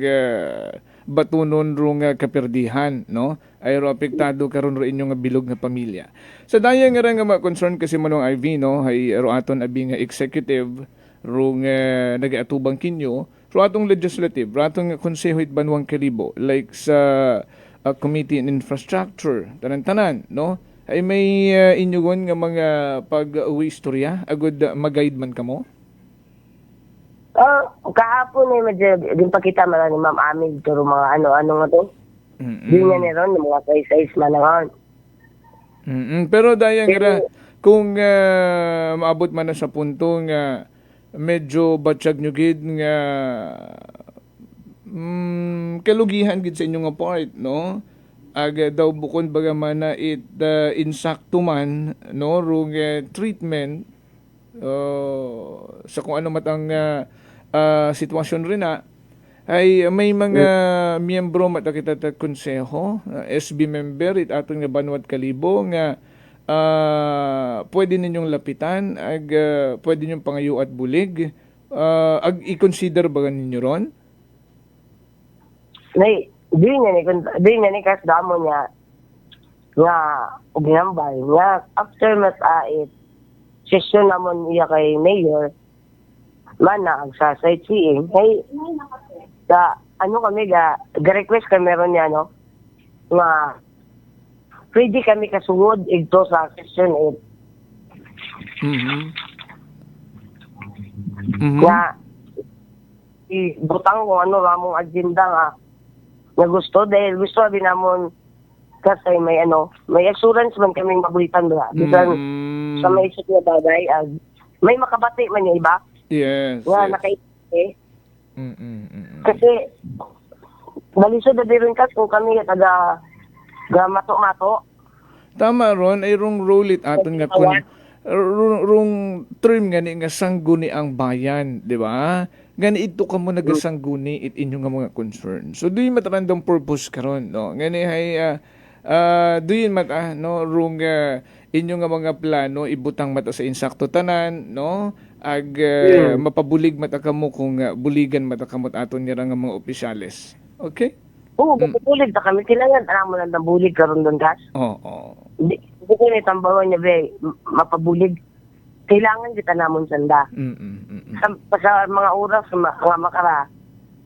batunon rong kaperdihan, no? Ay ro apektado karon ro inyong bilog nga pamilya. Sa daya nga nga ma-concern kasi manong IV, no? Ay ro aton abi nga executive rong nagaatubang kinyo, ro atong legislative, ro atong konseho it Banwang Kalibo, like sa Committee on Infrastructure, tanan-tanan, no? Ay may inyugon nga mga pag-uwi istorya, agud mag-guide man kamo? Kahapon medyo din pa kita man ni Ma'am Amig pero mga ano nga to. Di nga niron mga size man lang. Pero dayang ra kung maabot man na sa punto nga medyo batsyag nyo gid nga kalugihan gid sa inyong part, no? Aga daw bukod bagaman na insakto man, no, rung treatment sa kung ano matang sitwasyon rin ay may mga miyembro matakita ta konseho, SB member it atong nga Banwat Kalibo nga pwede ninyong lapitan ag pwede ninyong pangayo at bulig ag i-consider ba ninyo ron? Di nga ni kas damo niya nga uginambay nga after mas session namon iya kay mayor mana ang sa sightseeing hey kami ga-request kami meron niya no nga pwede kami kasungod ito sa session 8 nga ibutang kung ano ramong agenda nga gusto dahil gusto abi namon kasi may assurance man kaming mabulitan ba bisan sa may isip nga bagay may makabati man yung iba nga nakaisip kasi balisod na din kas kung kami taga mato-mato tama ron ay rong role it aton nga kun rong term gani nga sangguni ang bayan, di ba? Gani ito ka mo nagasangguni it inyo nga mga concern. So doon matarandang purpose karon, no? Gani hay doon no rong inyo nga mga plano ibutang mata sa insakto tanan, no? Ag mapabulig mata kamo kung buligan mata kamot aton nira nga mga opisyales. Okay? Oo, mapabulig ta kami kailangan ana mo lang bulig karon doon gas. Oo. Hindi ko ni tambawan niya be mapabulig. Kailangan kita namon sanda. Sa mga oras nga makara,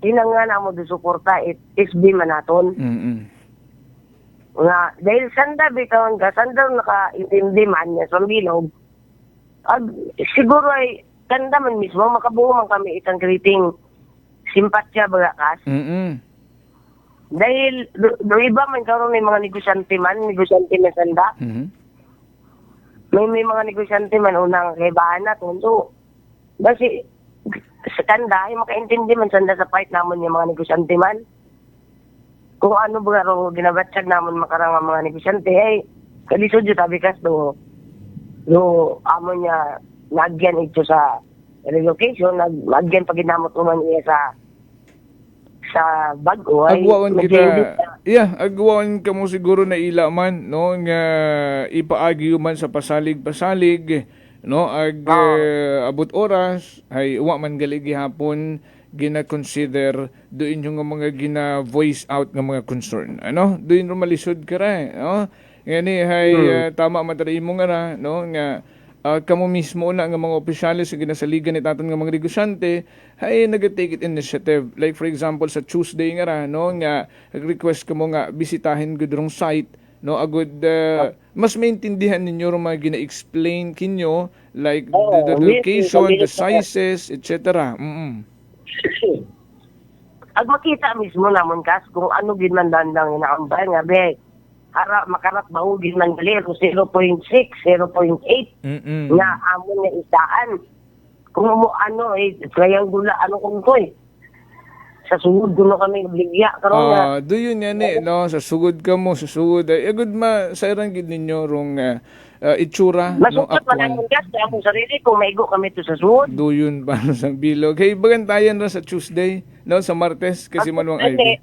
kailangan na mo suporta SB manaton. Nga dahil sanda bitaw nga sanda naka-intindi man niya sa bilog. Siguro ay kanda man mismo makabuo man kami itang greeting simpatya bagakas. Dahil do iba man karon may mga negosyante man sanda. May mga negosyante man unang kaibahan na tundo. Basi sa kanda, ay makaintindi man sanda sa part namon yung mga negosyante man. Kung ano ba ro ginabatsyag namon makarang ang mga negosyante, ay kalisod yun sabi kas do amon niya nagyan ito sa relocation, nagyan pag ginamot naman niya sa bago ay Agwaon medyo kita. Agwaon ka mo siguro na ila man no nga ipaagi man sa pasalig no abot oras ay uwa man gali gihapon gina-consider doon yung mga gina-voice out ng mga concern. Ano? Doon rumalisod ka ra, no? Ngani hay tama man tara imo nga ra, no? Nga kamo mismo na nga mga opisyalis sa ginasaligan ni taton nga mga negosyante ay nag-take it initiative. Like for example sa Tuesday nga ra, no? Nga request kamo nga bisitahin gud rong site, no? Agud mas maintindihan ninyo ro mga gina-explain kinyo like the location, the sizes, etc. Ag makita mismo namon kas kung ano gid man dandang inaambay nga be makarat bahugin ng galero 0.6, 0.8 nga amon nga isaan. Kung mo ano triangular ano kung to sa sugod dulo kami obligya karon nga. Do yun yan no sa sugod ka mo sa sugod ay agud ma sayran gid ninyo rong itsura no masukot man ang gas sa among sarili kung maigo kami to sa sugod. Do yun ba sa bilog. Hey bagantayan ra sa Tuesday no sa Martes kasi manuang Ivy.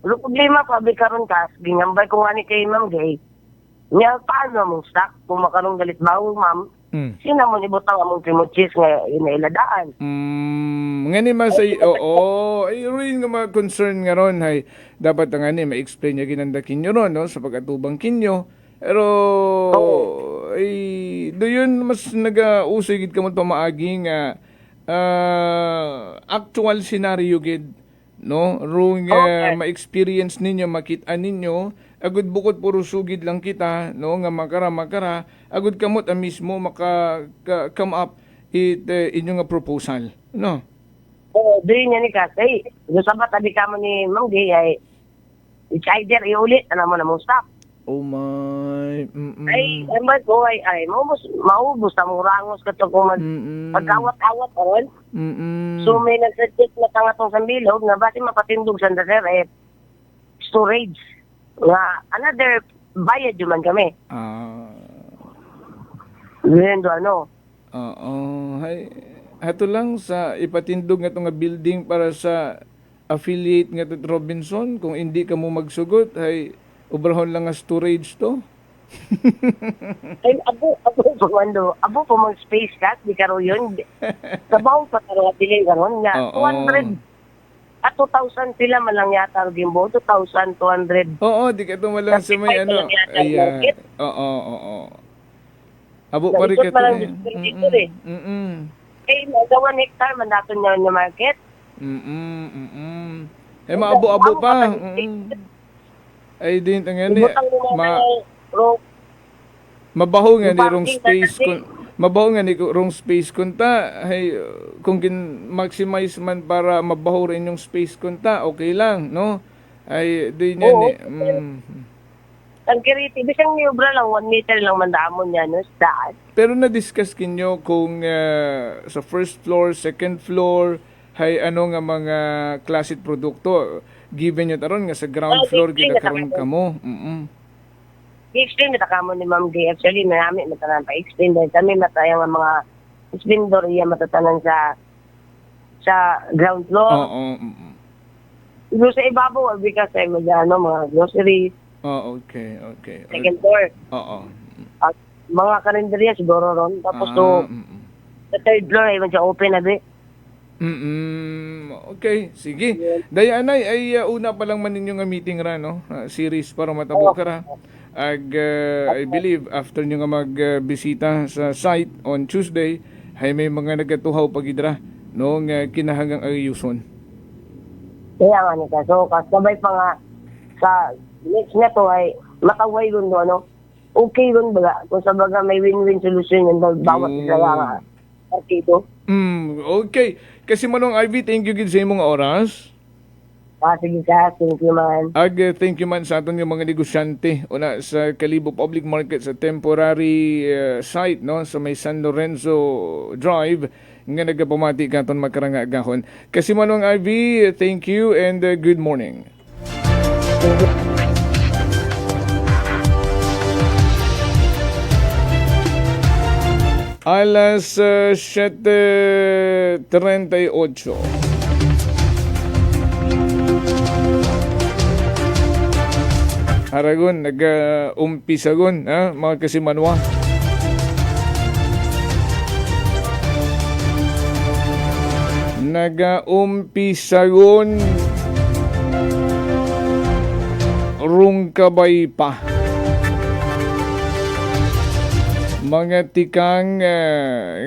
Pero problema pa karon kas gingambay ko ani kay Ma'am Gay. Nya paano mong stock kung makarong galit bawo ma'am? Sino mo ibutang among timochis nga inailadaan? Ngani man say ay ruin nga mga concern nga ron hay dapat nga ni ma-explain niya ginanda kinyo ron no sa pag-atubang kinyo. Pero ay do yun mas nag-usoy gid kamot pamaagi nga actual scenario gid no rung ma-experience ninyo makita ninyo agud bukod puro sugid lang kita no nga makara agud kamot mismo come up inyo nga proposal no. Dili niya ni kasi sabat tabi kamo ni Ma'am Gay ay it's either iulit ana mo na mo stop. Oh my. Ay ambay ko ay maubos ta mong rangos kato ko pagkawat-awat karon. So may nagsuggest na tangatong sa bilog na basi mapatindog sa sir storage nga another bayad man kami. Lendo ano. Hay ato lang sa ipatindog nga nga building para sa affiliate nga to Robinson kung hindi ka mo magsugot ay ubrahon lang nga storage to. Ay abo po mag space cat di karo yun. Sabaw pa karo dili karon nga 200 at 2,000 sila man lang yata gimbo 2,200. Oo, di ka tumalang sa may ano. Ay abo pa rin ka to. Eh, magawa hectare man natin na market. Eh, maabo-abo pa. Ay, din, ngani. Mabaho nga ni rong space mabaho nga ni rong space kunta. Ay, kung maximize man para mabaho rin yung space kunta, okay lang, no? Ay, din yan Ang kiriti, bisang niyobra lang, 1 meter lang mandamon yan, no? Saan? Pero na-discuss kinyo kung sa first floor, second floor, hay ano nga mga klasit produkto, given nyo taron nga sa ground floor, ginakaroon ka mo. I-explain na kamo ni Ma'am Gay. Actually, marami matanan pa-explain dahil kami matayang ang mga vendor iya matatanan sa ground floor. Sa ibabaw, because ay mga groceries. Okay. Second floor. At mga karinderya siguro ron. Tapos sa third floor ay siya open na di. Okay, sige. Dayanay ay una pa lang man ninyo nga meeting ra no, series para matabo ka ra. I believe after nyo nga magbisita sa site on Tuesday, ay may mga nagatuhaw pagidra no nga kinahanggang ayuson. Kaya nga nito. So, kasabay pa nga sa next na to ay makaway ron do ano. Okay ron baga. Kung sa baga may win-win solution yun bawat isa nga partido. Okay. Kasi manong Ivy, thank you gid sa imong oras. Sige ka, thank you man. Thank you man sa aton nga mga negosyante una sa Kalibo Public Market sa temporary site no sa may San Lorenzo Drive nga nagapamati katon makaranga gahon. Kasi Manong Ivy, thank you and good morning. Alas 7:38. Haragon, nag-umpisagon, mga kasimanwa. Nag-umpisagon rung kabay pa. Mga tikang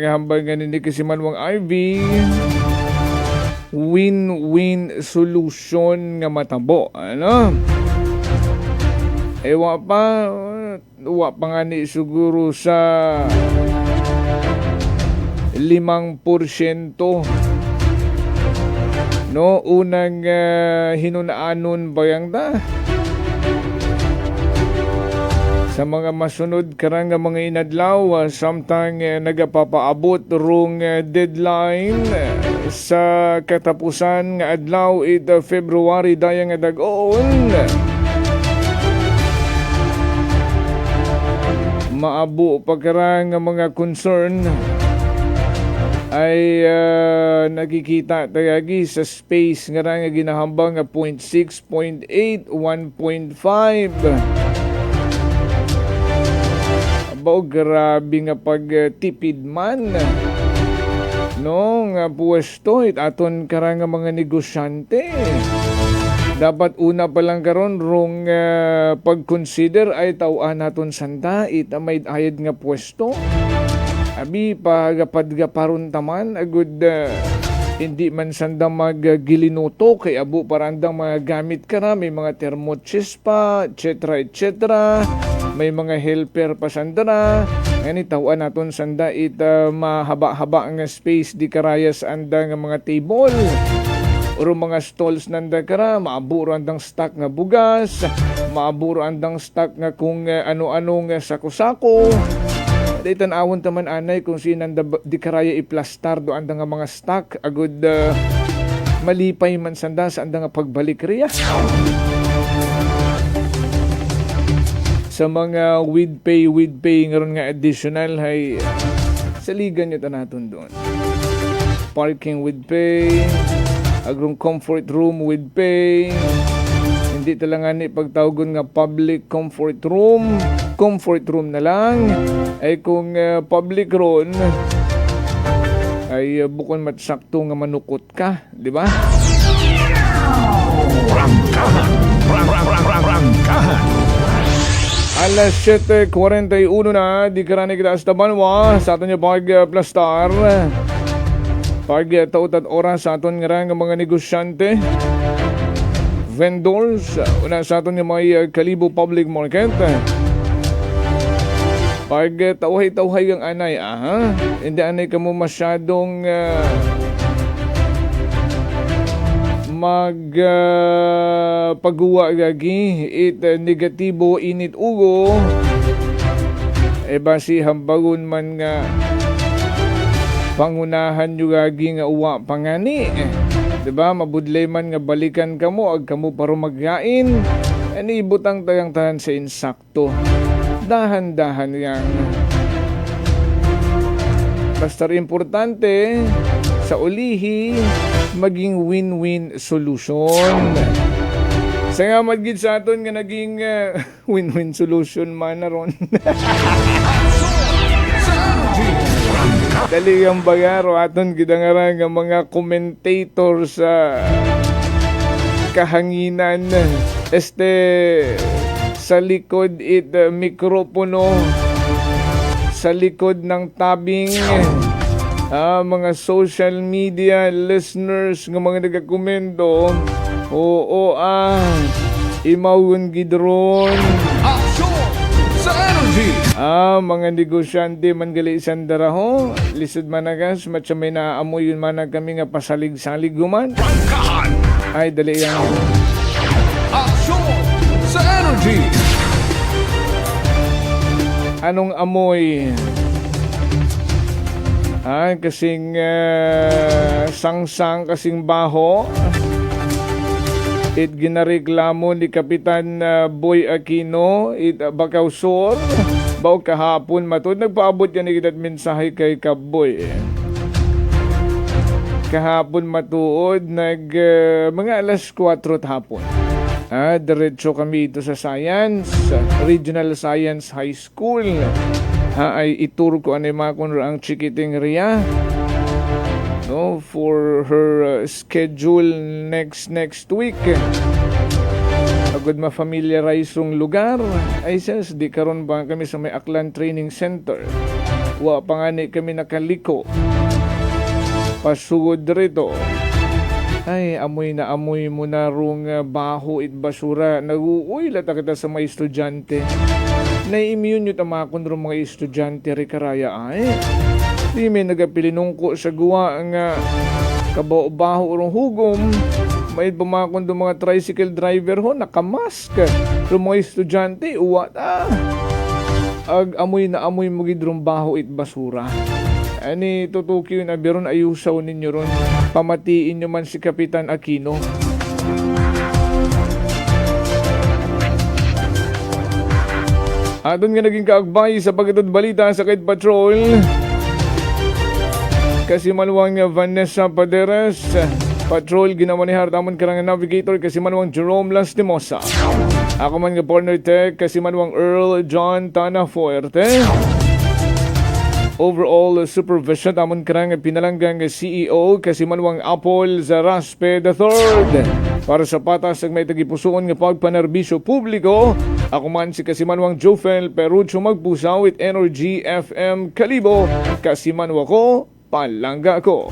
hambangan ni kasimanwang Ivy, win-win solution nga matabo. Ano? Wa pa nga ni siguro sa 5%. No, unang hinunaanon bayang da. Sa mga masunod karang mga inadlaw, samtang nagapapaabot rong deadline sa katapusan nga adlaw ita February dayang nga dag-on. Maabo pagkarang mga concern ay nakikita tagagi sa space nga nga ginahambang nga 0.6, 0.8, 1.5. Abaw, grabe nga pagtipid man. No, nga puwesto aton karang mga negosyante. Dapat una pa lang karon rong pag-consider ay tawaan naton sanda may ayad nga pwesto. Abi pagapad-gaparon taman agud hindi man sanda maggilinuto kay abo parandang mga gamit kara, may mga thermochest pa, etc. etc. May mga helper pa sandara. Ngani tawaan naton sanda mahaba-haba nga space di karayas anda nga mga table. Uro mga stalls nanda kara, maaburo andang stock nga bugas, maaburo andang stock nga kung ano-ano nga sako-sako. Di tan-awon taman anay kung sinanda di karaya iplastar do anda nga mga stock agud malipay man sanda sa anda nga pagbalik riya. Sa mga with pay ngaron nga additional hay saligan niyo naton doon. Parking with pay, agrong comfort room with pay. Hindi talangan ni pagtawgon nga public comfort room na lang. Ay kung public ron ay bukon matsakto nga manukot ka, di ba? Rangkahan. Alas 7:41 na, di karani kita sa Tabanwa, sa aton yung pag-plastar. Pag-tautat oras sa aton nga mga negosyante, vendors, una sa aton yung mga Kalibo Public Market. Pag-tawhay-tawhay ang anay, hindi anay ka mo masyadong pagguwa gagi negatibo init ugo basi hambagon man nga pangunahan yu gagi nga uwa pangani diba mabudlay man nga balikan kamo ag kamo paro magyain ani butang tayang tahan sa insakto dahan-dahan yang basta importante sa ulihi maging win-win solution. Sa nga magigit sa aton nga naging win-win solution man na ron. Dali ang bagaro aton gidangara nga mga commentator sa kahanginan sa likod mikropono sa likod ng tabing mga social media listeners ng mga nagakomento. Oo imawon gidron sa energy. Mga negosyante man gali sandara ho lisod managas matsa may naamoy yun man kami nga pasalig-salig guman. Ay dali yang action sa energy. Anong amoy? Kasing sangsang, kasing baho. It ginareklamo ni Kapitan Boy Aquino, it Bakausor. Baw kahapon matod, nagpaabot yan ikitat mensahe kay Kaboy. Kahapon matuod, mga alas 4 hapon. Diretso kami ito sa Science, Regional Science High School. Ay ituro ko anima kung ang chikiting Ria. No, for her schedule next week. Agad ma-familiarize yung lugar. Ay says, di karon ba kami sa may Aklan Training Center. Wa pa nga ni kami nakaliko. Pasugod rito. Ay, amoy na amoy mo na rong baho it basura. Nag-uoy lata kita sa mga estudyante. Na-immune yung tamakon rong mga estudyante rikaraya ay. Di may nagapilinungko sa guwa nga kabaho-baho rong hugom. May bumakon do mga tricycle driver ho, nakamask. Rong mga estudyante, uwat ag amoy na amoy mo gidrong baho it basura. Ani tutukyo na biron ayusaw ninyo ron. Pamatiin nyo man si Kapitan Aquino. Doon nga naging kaagbay sa pagkatod balita sa Kite Patrol. Kasi maluwang Vanessa Paderes. Patrol ginamanihar tamon karang navigator kasi maluwang Jerome Lastimosa. Ako man nga partner tech kasi maluwang Earl John Tana Fuerte. Overall supervision tamon karang pinalanggang CEO kasi manuang Apple Zaraspe III. Para sa patas ang may tagipusoon nga pagpanerbisyo publiko, ako man si kasimanwang Jofel Perucho magpusaw with Energy FM Kalibo. Kasimanwa ko, palangga ko.